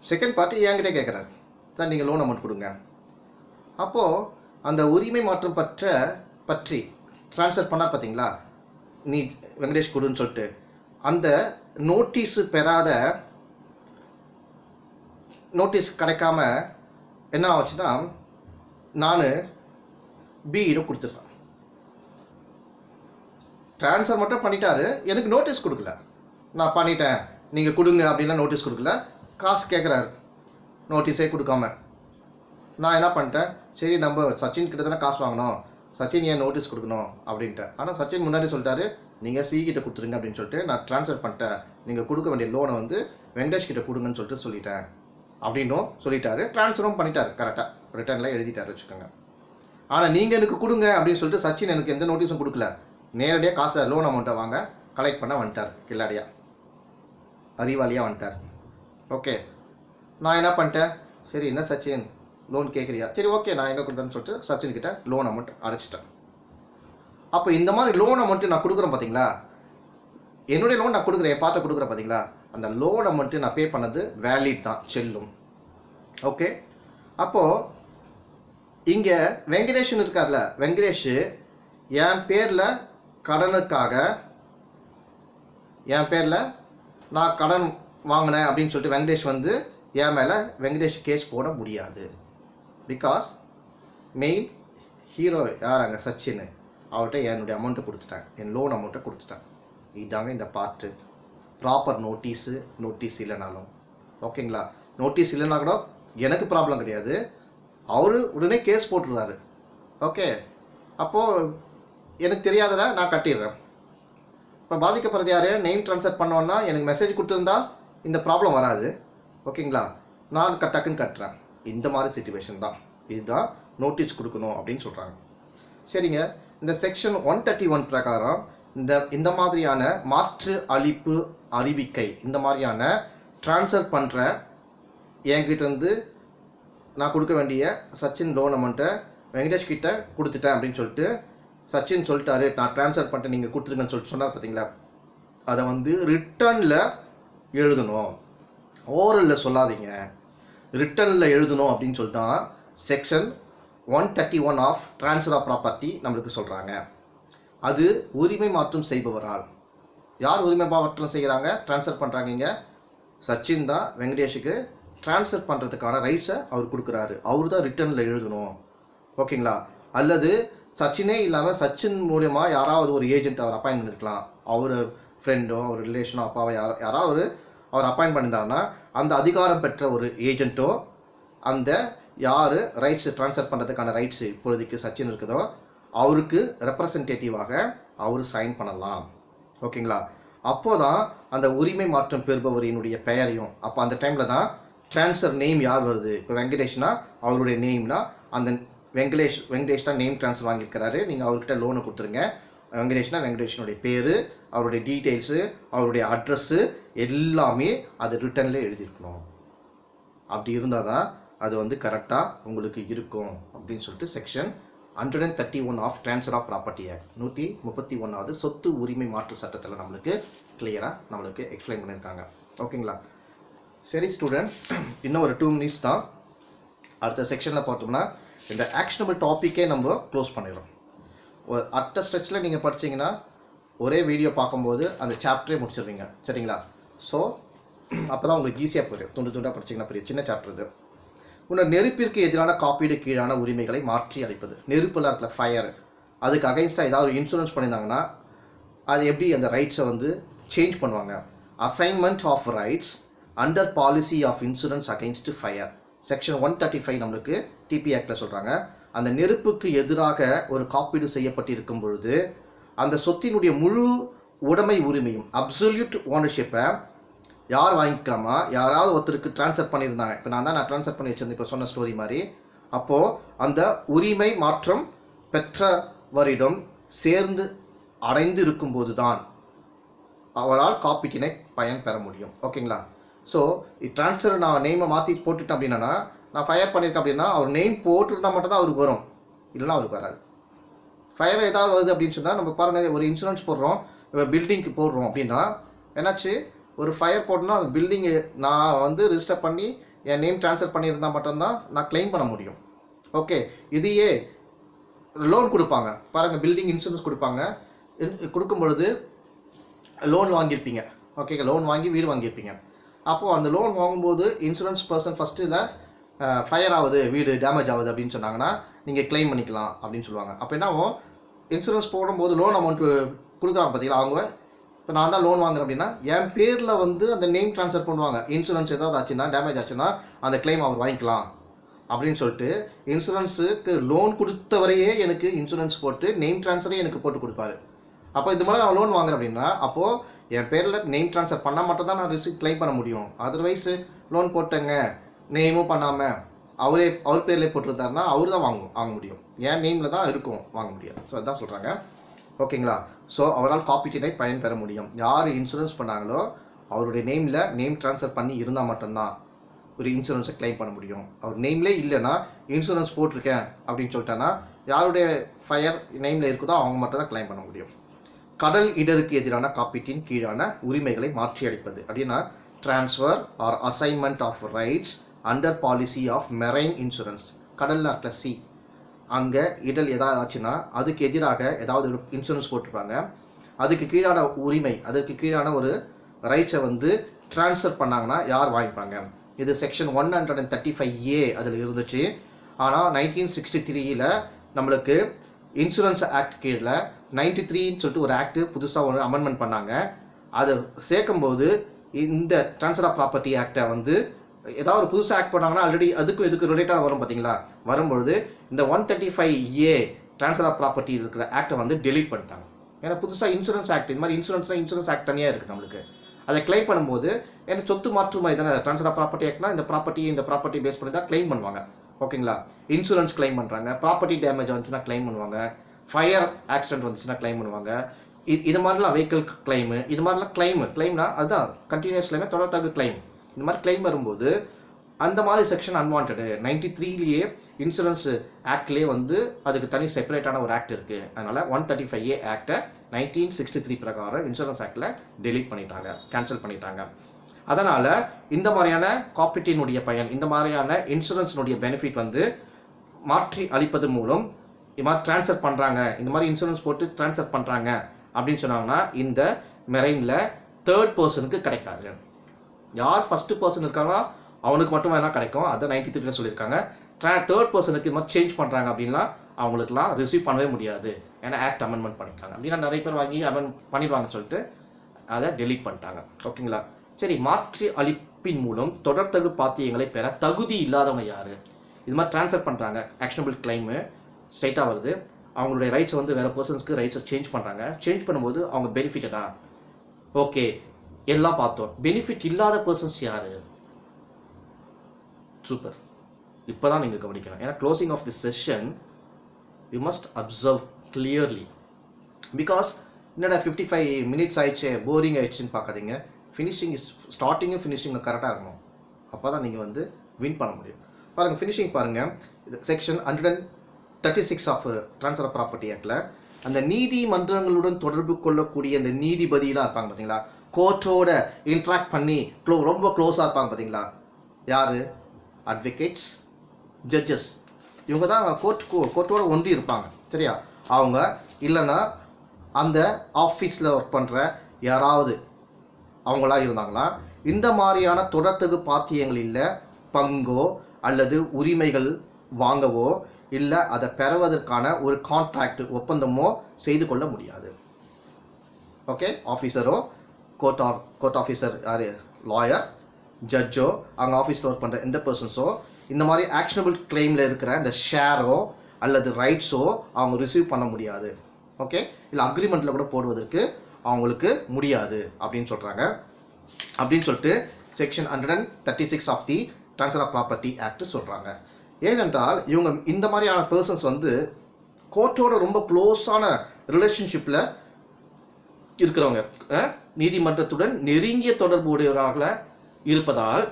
செகண்ட் பார்ட்டு என்கிட்டே கேட்குறாரு, சார் நீங்கள் லோன் அமௌண்ட் கொடுங்க. அப்போது அந்த உரிமை மாற்றம் பற்றி ட்ரான்ஸ்ஃபர் பண்ணால் பார்த்தீங்களா, நீ வெங்கடேஷ் கொடுன்னு சொல்லிட்டு அந்த நோட்டீஸு பெறாத, நோட்டீஸ் கிடைக்காம என்ன ஆச்சுன்னா நான் பியிடம் கொடுத்துருவேன். ட்ரான்ஸ்ஃபர் மட்டும் பண்ணிட்டாரு, எனக்கு நோட்டீஸ் கொடுக்கல. நான் பண்ணிட்டேன் நீங்கள் கொடுங்க அப்படின்லாம் நோட்டீஸ் கொடுக்கல, காசு கேட்குறாரு நோட்டீஸே கொடுக்காம. நான் என்ன பண்ணிட்டேன், சரி நம்ம சச்சின் கிட்ட தானே காசு வாங்கணும், சச்சின் ஏன் நோட்டீஸ் கொடுக்கணும் அப்படின்ட்டு. ஆனால் சச்சின் முன்னாடி சொல்லிட்டாரு, நீங்கள் சி கிட்ட கொடுத்துருங்க அப்படின்னு சொல்லிட்டு நான் ட்ரான்ஸ்ஃபர் பண்ணிட்டேன், நீங்கள் கொடுக்க வேண்டிய லோனை வந்து வெங்கடேஷ் கிட்ட கொடுங்கன்னு சொல்லிட்டு சொல்லிட்டேன் அப்படின்னும் சொல்லிட்டாரு. ட்ரான்ஸ்ஃபரும் பண்ணிட்டார், கரெக்டாக ரிட்டர்னில் எழுதிட்டார் வச்சுக்கோங்க. ஆனால் நீங்கள் எனக்கு கொடுங்க அப்படின்னு சொல்லிட்டு சச்சின் எனக்கு எந்த நோட்டீஸும் கொடுக்கல, நேரடியாக காசை லோன் அமௌண்ட்டை வாங்க கலெக்ட் பண்ண வந்துட்டார், கில்லாடியாக அறிவாளியாக வந்துட்டார். ஓகே, நான் என்ன பண்ணிட்டேன், சரி என்ன சச்சின் லோன் கேட்குறியா, சரி ஓகே நான் எங்கே கொடுத்தேன்னு சொல்லிட்டு சச்சின்கிட்ட லோன் அமௌண்ட் அடைச்சிட்டேன். அப்போ இந்த மாதிரி லோன் அமௌண்ட்டு நான் கொடுக்குறேன் பார்த்தீங்களா, என்னுடைய லோன் நான் கொடுக்குறேன், என் பார்த்து கொடுக்குறேன் பார்த்தீங்களா, அந்த லோன் அமௌண்ட்டு நான் பே பண்ணது வேலிட் தான், செல்லும். ஓகே, அப்போது இங்கே வெங்கடேஷன் இருக்கார்ல, வெங்கடேஷ் என் பேரில் கடனுக்காக, என் பேரில் நான் கடன் வாங்கினேன் அப்படின்னு சொல்லிட்டு வெங்கடேஷ் வந்து என் மேலே வெங்கடேஷ் கேஸ் போட முடியாது. பிகாஸ் மெயின் ஹீரோ யார் அங்கே சச்சின், அவர்கிட்ட என்னுடைய அமௌண்ட்டை கொடுத்துட்டேன், என் லோன் அமௌண்ட்டை கொடுத்துட்டேன். இதுதாங்க இந்த பார்ட்டு. ப்ராப்பர் நோட்டீஸ் இல்லைனாலும் ஓகேங்களா, நோட்டீஸ் இல்லைனா கூட எனக்கு ப்ராப்ளம் கிடையாது, அவர் உடனே கேஸ் போட்டுடுறாரு. ஓகே, அப்போது எனக்கு தெரியாதல நான் கட்டிடுறேன். இப்போ பாதிக்கப்படுறது யார், நெய்ம் ட்ரான்ஸ்ஃபர் பண்ணோன்னா எனக்கு மெசேஜ் கொடுத்துருந்தா இந்த ப்ராப்ளம் வராது. ஓகேங்களா, நான் டக்குன்னு கட்டுறேன். இந்த மாதிரி சிச்சுவேஷன் தான், இதுதான் நோட்டீஸ் கொடுக்கணும் அப்படின்னு சொல்கிறாங்க. சரிங்க, இந்த செக்ஷன் 131 பிரகாரம் இந்த மாதிரியான மாற்று அளிப்பு அறிவிக்கை, இந்த மாதிரியான ட்ரான்ஸ்ஃபர் பண்ணுற என்கிட்டேருந்து நான் கொடுக்க வேண்டிய சச்சின் லோன் அமௌண்ட்டை வெங்கடேஷ் கிட்ட கொடுத்துட்டேன் அப்படின்னு சொல்லிட்டு சச்சின் சொல்லிட்டாரு நான் ட்ரான்ஸ்ஃபர் பண்ணிட்டு நீங்கள் கொடுத்துருங்கன்னு சொல்லிட்டு சொன்னார் பார்த்தீங்களா, அதை வந்து ரிட்டனில் எழுதணும், ஓரலில் சொல்லாதீங்க, ரிட்டனில் எழுதணும் அப்படின்னு சொல்லிட்டு தான் section 131 of transfer of property நம்மளுக்கு சொல்கிறாங்க. அது உரிமை மாற்றம் செய்பவரால். யார் உரிமை மாற்றம் செய்கிறாங்க, ட்ரான்ஸ்ஃபர் பண்ணுறாங்க? இங்கே சச்சின் தான் வெங்கடேஷுக்கு ட்ரான்ஸ்ஃபர் பண்ணுறதுக்கான ரைட்ஸை அவர் கொடுக்குறாரு, அவர் தான் ரிட்டனில் எழுதணும். ஓகேங்களா? அல்லது சச்சினே இல்லாமல் சச்சின் மூலயமா யாராவது ஒரு ஏஜென்ட் அவர் அப்பாயின் பண்ணியிருக்கலாம், அவர் ஃப்ரெண்டோ அவர் ரிலேஷனோ அப்பாவை யாராவது அவர் அப்பாயின் பண்ணியிருந்தாருன்னா அந்த அதிகாரம் பெற்ற ஒரு ஏஜென்ட்டோ அந்த யார் ரைட்ஸ் ட்ரான்ஸ்ஃபர் பண்ணுறதுக்கான ரைட்ஸ் இப்பொழுதைக்கு சச்சின் இருக்குதோ அவருக்கு ரெப்ரசன்டேட்டிவாக அவர் சைன் பண்ணலாம். ஓகேங்களா? அப்போது தான் அந்த உரிமை மாற்றம் பெறுபவரினுடைய பெயரையும், அப்போ அந்த டைமில் தான் ட்ரான்ஸ்ஃபர் நேம் யார் வருது. இப்போ வெங்கடேஷ்னா அவருடைய நேம்னா அந்த வெங்கடேஷ் தான் நேம் ட்ரான்ஸ்ஃபர் வாங்கியிருக்கிறாரு, நீங்கள் அவர்கிட்ட லோனை கொடுத்துருங்க. வெங்கடேஷ்னா வெங்கடேஷனுடைய பேர், அவருடைய டீட்டெயில்ஸு, அவருடைய அட்ரஸ்ஸு எல்லாமே அது ரிட்டனில் எழுதியிருக்கணும். அப்படி இருந்தால் தான் அது வந்து கரெக்டாக உங்களுக்கு இருக்கும் அப்படின்னு சொல்லிட்டு section 131 of transfer of property act 131வது சொத்து உரிமை மாற்று சட்டத்தில் நம்மளுக்கு கிளியராக நம்மளுக்கு எக்ஸ்பிளைன் பண்ணியிருக்காங்க. ஓகேங்களா? சரி ஸ்டூடெண்ட், இன்னும் ஒரு 2 மினிட்ஸ் தான். அடுத்த செக்ஷனில் பார்த்தோம்னா இந்த ஆக்ஷனபிள் டாப்பிக்கே நம்ம க்ளோஸ் பண்ணிடுறோம். அடுத்த ஸ்ட்ரெச்சில் நீங்கள் படிச்சிங்கன்னா ஒரே வீடியோ பார்க்கும்போது அந்த சாப்டரே முடிச்சிடுவீங்க. சரிங்களா? ஸோ அப்போ தான் உங்களுக்கு ஈஸியாக புரியும். துண்டு துண்டாக படிச்சிங்கன்னா புரியும். சின்ன சாப்டர் இது. இன்னும் நெருப்பிற்கு எதிரான காப்பீடு கீழான உரிமைகளை மாற்றி அளிப்பது. நெருப்புலாம் இருக்கல, ஃபயர், அதுக்கு அகைன்ஸ்டாக ஏதாவது இன்சூரன்ஸ் பண்ணியிருந்தாங்கன்னா அது எப்படி அந்த ரைட்ஸை வந்து சேஞ்ச் பண்ணுவாங்க. Assignment of rights under policy of insurance against fire section 135 நம்மளுக்கு டிபி ஆக்டில் சொல்கிறாங்க. அந்த நெருப்புக்கு எதிராக ஒரு காப்பீடு செய்யப்பட்டிருக்கும் பொழுது அந்த சொத்தினுடைய முழு உடைமை உரிமையும் அப்சல்யூட் ஓனர்ஷிப்பை யார் வாங்கிக்கலாமா, யாராவது ஒருத்தருக்கு ட்ரான்ஸ்ஃபர் பண்ணியிருந்தாங்க. இப்போ நான் ட்ரான்ஸ்ஃபர் பண்ணி வச்சிருந்தேன் இப்போ சொன்ன ஸ்டோரி மாதிரி. அப்போது அந்த உரிமை மாற்றம் பெற்றவரிடம் சேர்ந்து அடைந்து இருக்கும்போது தான் அவரால் காப்பீட்டினை பயன் பெற முடியும். ஓகேங்களா? ஸோ ட்ரான்ஸ்ஃபர் நான் நேமை மாற்றி போட்டுட்டேன் அப்படின்னா, நான் ஃபயர் பண்ணியிருக்கேன் அப்படின்னா அவர் நேம் போட்டுருந்தால் மட்டும்தான் அவருக்கு வரும், இல்லைனா அவருக்கு வராது. ஃபயர் ஏதாவது வருது அப்படின்னு சொன்னால் நம்ம பாருங்கள், ஒரு இன்சூரன்ஸ் போடுறோம், பில்டிங்க்கு போடுறோம் அப்படின்னா என்னாச்சு, ஒரு ஃபயர் போட்டோன்னா பில்டிங்கு நான் வந்து ரிஜிஸ்டர் பண்ணி என் நேம் ட்ரான்ஸ்ஃபர் பண்ணியிருந்தால் மட்டும்தான் நான் கிளைம் பண்ண முடியும். ஓகே, இதையே லோன் கொடுப்பாங்க பாருங்கள், பில்டிங் இன்சூரன்ஸ் கொடுப்பாங்க. கொடுக்கும் பொழுது லோன் வாங்கியிருப்பீங்க. ஓகேங்க, லோன் வாங்கி வீடு வாங்கியிருப்பீங்க. அப்போது அந்த லோன் வாங்கும்போது இன்சூரன்ஸ் பர்சன் ஃபஸ்ட்டு இல்லை ஃபயர் ஆகுது, வீடு டேமேஜ் ஆகுது அப்படின்னு சொன்னாங்கன்னா நீங்கள் கிளைம் பண்ணிக்கலாம் அப்படின்னு சொல்லுவாங்க. அப்போ என்ன ஆகும், இன்சூரன்ஸ் போடும்போது லோன் அமௌண்ட்டு கொடுக்குறாங்க பார்த்தீங்களா, அவங்க இப்போ நான் தான் லோன் வாங்குறேன் அப்படின்னா என் பேரில் வந்து அந்த நேம் ட்ரான்ஸ்ஃபர் பண்ணுவாங்க. இன்சூரன்ஸ் ஏதாவது ஆச்சுன்னா, டேமேஜ் ஆச்சுன்னா அந்த கிளைம் அவர் வாங்கிக்கலாம் அப்படின்னு சொல்லிட்டு இன்சூரன்ஸுக்கு லோன் கொடுத்தவரையே எனக்கு இன்சூரன்ஸ் போட்டு நேம் ட்ரான்ஸ்ஃபரே எனக்கு போட்டு கொடுப்பாரு. அப்போ இது மாதிரி நான் லோன் வாங்குறேன் அப்படின்னா அப்போது என் பேரில் நேம் ட்ரான்ஸ்ஃபர் பண்ணால் மட்டும் தான் நான் ரிசிப்ட் கிளைம் பண்ண முடியும். அதர்வைஸ் லோன் போட்டேங்க நேமும் பண்ணாமல் அவர் பேரில் போட்டிருந்தாருன்னா அவர் தான் வாங்க முடியும். என் நேமில் தான் இருக்கும், வாங்க முடியாது. ஸோ அதான் சொல்கிறாங்க. ஓகேங்களா? ஸோ அவரால் காப்பீட்டினை பயன் பெற முடியும். யார் இன்சூரன்ஸ் பண்ணாங்களோ அவருடைய நேமில் நேம் ட்ரான்ஸ்ஃபர் பண்ணி இருந்தால் மட்டும்தான் ஒரு இன்சூரன்ஸை கிளைம் பண்ண முடியும். அவர் நேம்லே இல்லைன்னா இன்சூரன்ஸ் போட்டிருக்கேன் அப்படின்னு சொல்லிட்டேன்னா யாருடைய ஃபயர் நேமில் இருக்குதோ அவங்க மட்டும் தான் கிளைம் பண்ண முடியும். கடல் இடருக்கு எதிரான காப்பீட்டின் கீழான உரிமைகளை மாற்றி அளிப்பது அப்படின்னா transfer or assignment of rights under policy of marine insurance. கடலில் இருக்கிற சி, அங்கே இடல் ஏதாவது ஆச்சுன்னா அதுக்கு எதிராக ஏதாவது ஒரு இன்சூரன்ஸ் போட்டிருப்பாங்க. அதுக்கு கீழான உரிமை, அதுக்கு கீழான ஒரு ரைட்ஸை வந்து ட்ரான்ஸ்ஃபர் பண்ணாங்கன்னா யார் வாங்கிப்பாங்க. இது செக்ஷன் 135A அதில் இருந்துச்சு. ஆனால் 1963 நம்மளுக்கு இன்சூரன்ஸ் ஆக்ட் கீழே 93ன்னு சொல்லிட்டு ஒரு ஆக்ட் புதுசாக ஒரு அமெண்ட்மெண்ட் பண்ணாங்க. அதை சேர்க்கும்போது இந்த ட்ரான்ஸ்ஃபர் ஆஃப் ப்ராப்பர்ட்டி ஆக்டை வந்து ஏதாவது ஒரு புதுசாக ஆக்ட் பண்ணாங்கன்னா ஆல்ரெடி அதுக்கும் இதுக்கு ரிலேட்டாக வரும் பார்த்தீங்களா. வரும்பொழுது இந்த 135A ட்ரான்ஸ்ஃபர் ஆஃப் ப்ராப்பர்ட்டி இருக்கிற ஆக்டை வந்து டெலீட் பண்ணிட்டாங்க. ஏன்னா புதுசாக இன்சூரன்ஸ் ஆக்ட், இது மாதிரி இன்சூரன்ஸ் ஆக்ட் தனியாக இருக்குது நம்மளுக்கு. அதை கிளைம் பண்ணும்போது ஏன்னா சொத்து மாற்று மாதிரி தானே ட்ரான்ஸ்ஃபர் ஆஃப் ப்ராப்பர்ட்டி ஆக்ட்னா இந்த ப்ராப்பர்ட்டி பேஸ் பண்ணி தான் கிளைம் பண்ணுவாங்க. ஓகேங்களா? இன்சூரன்ஸ் கிளைம் பண்ணுறாங்க, ப்ராப்பர்ட்டி டேமேஜ் வந்துச்சுன்னா கிளைம் பண்ணுவாங்க, ஃபயர் ஆக்சிடென்ட் வந்துச்சுன்னா கிளைம் பண்ணுவாங்க. இது மாதிரிலாம் வெஹிக்கிள் கிளைமு, இது மாதிரிலாம் கிளைம்னா அதுதான் கண்டினியூஸ் கிளைமே தொடர்த்தாக்கு கிளைம். இந்த மாதிரி கிளைம் வரும்போது அந்த மாதிரி செக்ஷன் அன்வான்ட் 93லேயே இன்சூரன்ஸ் ஆக்ட்லேயே வந்து அதுக்கு தனி செப்பரேட்டான ஒரு ஆக்ட் இருக்குது. அதனால் 135A ஆக்டை 1963 பிரகாரம் இன்சூரன்ஸ் ஆக்டில் டெலீட் பண்ணிட்டாங்க, கேன்சல் பண்ணிட்டாங்க. அதனால் இந்த மாதிரியான காப்பீட்டினுடைய பயன், இந்த மாதிரியான இன்சூரன்ஸினுடைய பெனிஃபிட் வந்து மாற்றி அளிப்பது மூலம் இது மாதிரி ட்ரான்ஸ்ஃபர் பண்ணுறாங்க, இந்த மாதிரி இன்சூரன்ஸ் போட்டு ட்ரான்ஸ்ஃபர் பண்ணுறாங்க அப்படின்னு சொன்னாங்கன்னா இந்த மெரைனில் தேர்ட் பர்சனுக்கு கிடைக்காது. யார் ஃபஸ்ட்டு பர்சன் இருக்காங்களோ அவனுக்கு மட்டும் வேணால் கிடைக்கும். அதை 93 சொல்லியிருக்காங்க. தேர்ட் பர்சனுக்கு இது மாதிரி சேஞ்ச் பண்ணுறாங்க அப்படின்லாம் அவங்களுக்குலாம் ரிசீவ் பண்ணவே முடியாது. ஏன்னா ஆக்ட் அமெண்ட்மெண்ட் பண்ணிட்டாங்க. அப்படின்னா நிறைய பேர் வாங்கி அமெண்ட் பண்ணிடுவாங்கன்னு சொல்லிட்டு அதை டெலீட் பண்ணிட்டாங்க. ஓகேங்களா? சரி, மாற்றி அளிப்பின் மூலம் தொடர்தகு பாத்தியங்களை பெற தகுதி இல்லாதவங்க யார்? இது மாதிரி ட்ரான்ஸ்ஃபர் பண்ணுறாங்க, ஆக்ஷனபிள் கிளைமு ஸ்ட்ரைட்டாக வருது. அவங்களுடைய ரைட்ஸை வந்து வேறு பர்சன்ஸ்க்கு ரைட்ஸை சேஞ்ச் பண்ணுறாங்க. சேஞ்ச் பண்ணும்போது அவங்க பெனிஃபிட்டடா? ஓகே, எல்லாம் பார்த்தோம். பெனிஃபிட் இல்லாத பர்சன்ஸ் யார்? சூப்பர். இப்போ தான் நீங்கள் கவனிக்கணும். ஏன்னா closing of the session you must observe clearly. Because என்னடா 55 மினிட்ஸ் ஆயிடுச்சு, போரிங் ஆயிடுச்சுன்னு பார்க்காதீங்க. ஃபினிஷிங் ஸ்டார்டிங்கும் ஃபினிஷிங்கும் கரெக்டாக இருக்கணும். அப்போ தான் நீங்கள் வந்து வின் பண்ண முடியும். பாருங்கள், ஃபினிஷிங் பாருங்கள். இது section 136 of transfer of property ஆக்டில் அந்த நீதிமன்றங்களுடன் தொடர்பு கொள்ளக்கூடிய அந்த நீதிபதியெலாம் இருப்பாங்க பார்த்தீங்களா, கோர்ட்டோட இன்ட்ராக்ட் பண்ணி ரொம்ப க்ளோஸாக இருப்பாங்க பார்த்தீங்களா, யார்? Advocates, judges. இவங்க தான் கோர்ட்டோட ஒன்றி இருப்பாங்க. சரியா? அவங்க இல்லைன்னா அந்த ஆஃபீஸில் ஒர்க் பண்ணுற யாராவது அவங்களாம் இருந்தாங்களா இந்த மாதிரியான தொடர்தகு பாத்தியங்களில் பங்கோ அல்லது உரிமைகள் வாங்கவோ இல்லை அதை பெறுவதற்கான ஒரு கான்ட்ராக்ட் ஒப்பந்தமோ செய்து கொள்ள முடியாது. ஓகே, ஆஃபீஸரோ கோர்ட் ஆஃபீஸர் யார், லாயர், ஜட்ஜோ, அங்கே ஆஃபீஸில் ஒர்க் பண்ணுற எந்த பர்சன்ஸோ இந்த மாதிரி ஆக்ஷனபிள் கிளைமில் இருக்கிற இந்த ஷேரோ அல்லது ரைட்ஸோ அவங்க ரிசீவ் பண்ண முடியாது. ஓகே, இல்லை அக்ரிமெண்ட்டில் கூட போடுவதற்கு அவங்களுக்கு முடியாது அப்படின்னு சொல்கிறாங்க. அப்படின்னு சொல்லிட்டு section 136 of the transfer of property act சொல்கிறாங்க. ஏனென்றால் இவங்க இந்த மாதிரியான பர்சன்ஸ் வந்து கோர்ட்டோட ரொம்ப க்ளோஸான ரிலேஷன்ஷிப்பில் இருக்கிறவங்க, நீதிமன்றத்துடன் நெருங்கிய தொடர்புடையவர்களாக இருப்பதால்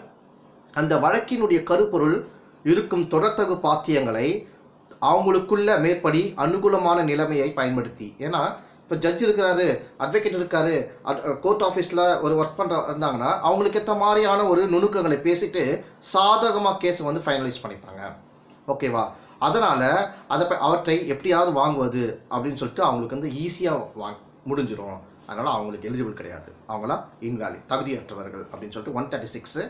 அந்த வழக்கினுடைய கருப்பொருள் இருக்கும் தொடர்தகு பாத்தியங்களை அவங்களுக்குள்ள மேற்படி அனுகூலமான நிலைமையை பயன்படுத்தி, ஏன்னா இப்போ ஜட்ஜ் இருக்கிறாரு, அட்வொகேட் இருக்காரு, கோர்ட் ஆஃபீஸில் ஒரு ஒர்க் பண்ணுற இருந்தாங்கன்னா அவங்களுக்கு ஏற்ற மாதிரியான ஒரு நுணுக்கங்களை பேசிட்டு சாதகமாக கேஸை வந்து ஃபைனலைஸ் பண்ணிப்பாங்க. ஓகேவா? அதனால் அவற்றை எப்படியாவது வாங்குவது அப்படின்னு சொல்லிட்டு அவங்களுக்கு வந்து ஈஸியாக முடிஞ்சிடும். அதனால் அவங்களுக்கு எலிஜிபிள் கிடையாது, அவங்களாம் இன்வேலிட், தகுதியற்றவர்கள் அப்படின்னு சொல்லிட்டு 136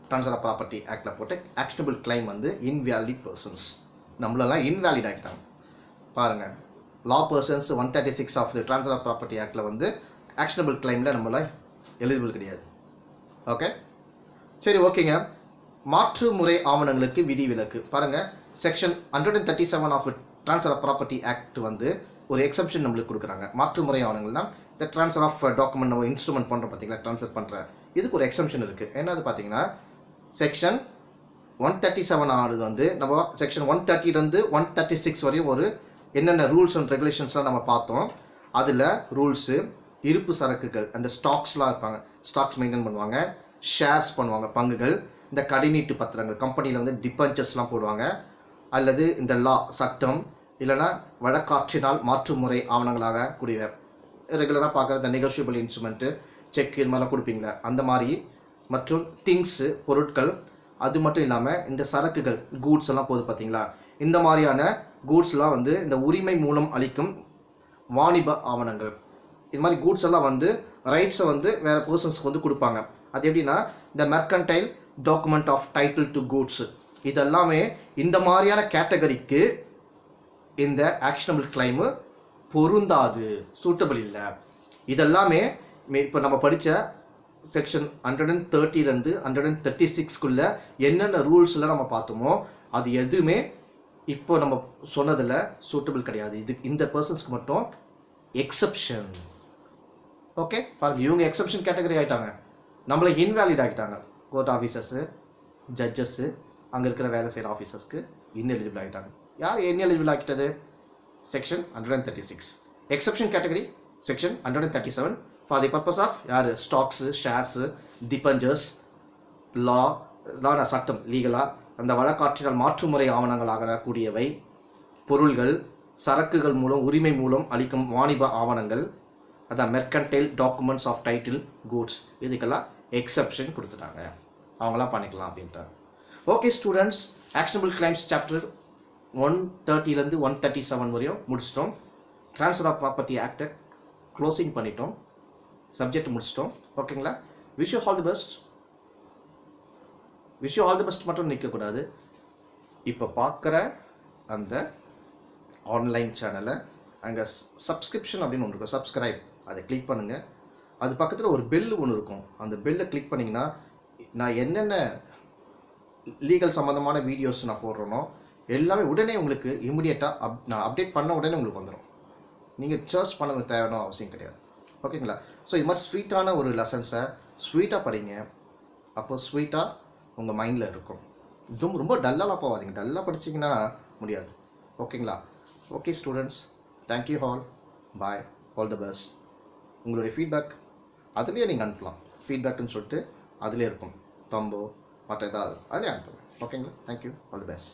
ட்ரான்ஸ்ஃபர் ஆஃப் ப்ராப்பர்ட்டி ஆக்டில் போட்டு ஆக்ஷனபிள் கிளைம் வந்து இன்வேலிட் பர்சன்ஸ் நம்மளெல்லாம் இன்வேலிட் ஆகிட்டாங்க. பாருங்கள், law persons 136 of the transfer of property ஆக்டில் வந்து ஆக்ஷனபிள் கிளைமில் நம்மளாம் எலிஜிபிள் கிடையாது. ஓகே, சரி, ஓகேங்க. மாற்று முறை ஆவணங்களுக்கு விதிவிலக்கு பாருங்கள். Section 137 of transfer of property act வந்து ஒரு எக்ஸப்ஷன் நம்மளுக்கு கொடுக்குறாங்க. மாற்று முறை ஆவணங்கள்னால் இந்த ட்ரான்ஸ்ஃபர் ஆஃப் டாக்குமெண்ட் நம்ம இன்ஸ்ட்ருமெண்ட் பண்ணுறோம் பார்த்தீங்களா, ட்ரான்ஸ்ஃபர் பண்ணுற இதுக்கு ஒரு எக்ஸப்ஷன் இருக்குது. என்னது பார்த்தீங்கன்னா செக்ஷன் 137 ஆனது வந்து நம்ம செக்ஷன் 130லேருந்து 136 வரையும் ஒரு என்னென்ன ரூல்ஸ் அண்ட் ரெகுலேஷன்ஸ்லாம் நம்ம பார்த்தோம். அதில் ரூல்ஸு, இருப்பு சரக்குகள், அந்த ஸ்டாக்ஸ்லாம் இருப்பாங்க, ஸ்டாக்ஸ் மெயின்டைன் பண்ணுவாங்க, ஷேர்ஸ் பண்ணுவாங்க, பங்குகள், இந்த கடைநீட்டு பத்திரங்கள், கம்பெனியில் வந்து டிபென்ச்சர்ஸ்லாம் போடுவாங்க, அல்லது இந்த லா சட்டம் இல்லைனா வழக்காற்றினால் மாற்று முறை ஆவணங்களாக கூடிய ரெகுலராக பார்க்குற இந்த நெகோஷியபிள் இன்ஸ்ட்ருமெண்ட்டு, செக் இது மாதிரிலாம் கொடுப்பீங்களா அந்த மாதிரி, மற்றும் திங்ஸு பொருட்கள், அது மட்டும் இல்லாமல் இந்த சரக்குகள் கூட்ஸ் எல்லாம் போகுது பார்த்தீங்களா, இந்த மாதிரியான கூட்ஸ்லாம் வந்து இந்த உரிமை மூலம் அளிக்கும் வாணிப ஆவணங்கள். இது மாதிரி கூட்ஸ் எல்லாம் வந்து ரைட்ஸை வந்து வேறு பர்சன்ஸ்க்கு வந்து கொடுப்பாங்க. அது எப்படின்னா இந்த mercantile document of title to goods, இதெல்லாமே இந்த மாதிரியான கேட்டகரிக்கு இந்த ஆக்ஷனபிள் கிளைமு பொருந்தாது, சூட்டபிள் இல்லை. இதெல்லாமே இப்போ நம்ம படித்த செக்ஷன் 130லேருந்து 136க்குள்ளே என்னென்ன ரூல்ஸ்லாம் நம்ம பார்த்தோமோ அது எதுவுமே இப்போ நம்ம சொன்னதில் சூட்டபிள் கிடையாது. இது இந்த பர்சன்ஸ்க்கு மட்டும் எக்ஸப்ஷன். ஓகே, பாருங்கள், இவங்க எக்ஸப்ஷன் கேட்டகரி ஆகிட்டாங்க, நம்மளை இன்வேலிட் ஆகிட்டாங்க. கோர்ட் ஆஃபீஸர்ஸு, ஜட்ஜஸ்ஸு, அங்கே இருக்கிற வேலை செய்கிற ஆஃபீஸர்ஸ்க்கு இன்எலிஜிபிள் ஆகிட்டாங்க. யார் இன்எலிஜிபிள் ஆகிட்டது? Section 136. Exception category section 137 for the purpose of யார்? ஸ்டாக்ஸு, ஷேர்ஸு, டிபெஞ்சர்ஸ், லா, இதான சட்டம் லீகலாக அந்த வழக்காற்றினால் மாற்றுமுறை ஆவணங்களாகக்கூடியவை பொருள்கள் சரக்குகள் மூலம் உரிமை மூலம் அளிக்கும் வாணிப ஆவணங்கள், அதான் mercantile documents of title goods, இதுக்கெல்லாம் எக்ஸப்ஷன் கொடுத்துட்டாங்க, அவங்களாம் பண்ணிக்கலாம் அப்படின்ட்டாங்க. Okay students, actionable claims chapter 130 137 வரையும் முடிச்சிட்டோம். ட்ரான்ஸ்ஃபர் ஆஃப் ப்ராப்பர்ட்டி ஆக்டை க்ளோசிங் பண்ணிட்டோம், சப்ஜெக்ட் முடிச்சிட்டோம். ஓகேங்களா? Wish you all the best. Wish you all the best மட்டும் நிற்கக்கூடாது. இப்போ பார்க்குற அந்த ஆன்லைன் சேனலை அங்கே சப்ஸ்கிரிப்ஷன் அப்படின்னு ஒன்று இருக்கும், சப்ஸ்கிரைப், அதை கிளிக் பண்ணுங்கள். அது பக்கத்தில் ஒரு பெல் ஒன்று இருக்கும், அந்த பெல்லை கிளிக் பண்ணிங்கன்னா நான் என்னென்ன லீகல் சம்மந்தமான வீடியோஸ் நான் போடுறேனோ எல்லாமே உடனே உங்களுக்கு இமிடியேட்டாக நான் அப்டேட் பண்ண உடனே உங்களுக்கு வந்துடும். நீங்கள் சர்ச் பண்ண தேவையான அவசியம் கிடையாது. ஓகேங்களா? ஸோ இது மாதிரி ஸ்வீட்டான ஒரு லெசன்ஸை ஸ்வீட்டாக படிங்க, அப்போ ஸ்வீட்டாக உங்கள் மைண்டில் இருக்கும். இதுவும் ரொம்ப டல்லாக போகாதீங்க, டல்லாக படிச்சிங்கன்னா முடியாது. ஓகேங்களா? Okay students, thank you all, bye, all the best. உங்களுடைய ஃபீட்பேக் அதுலேயே நீங்கள் அனுப்பலாம், ஃபீட்பேக்குன்னு சொல்லிட்டு அதிலே இருக்கும், தம்போ மற்ற ஏதாவது அதிலே அனுப்புங்க. ஓகேங்களா? Thank you, all the best.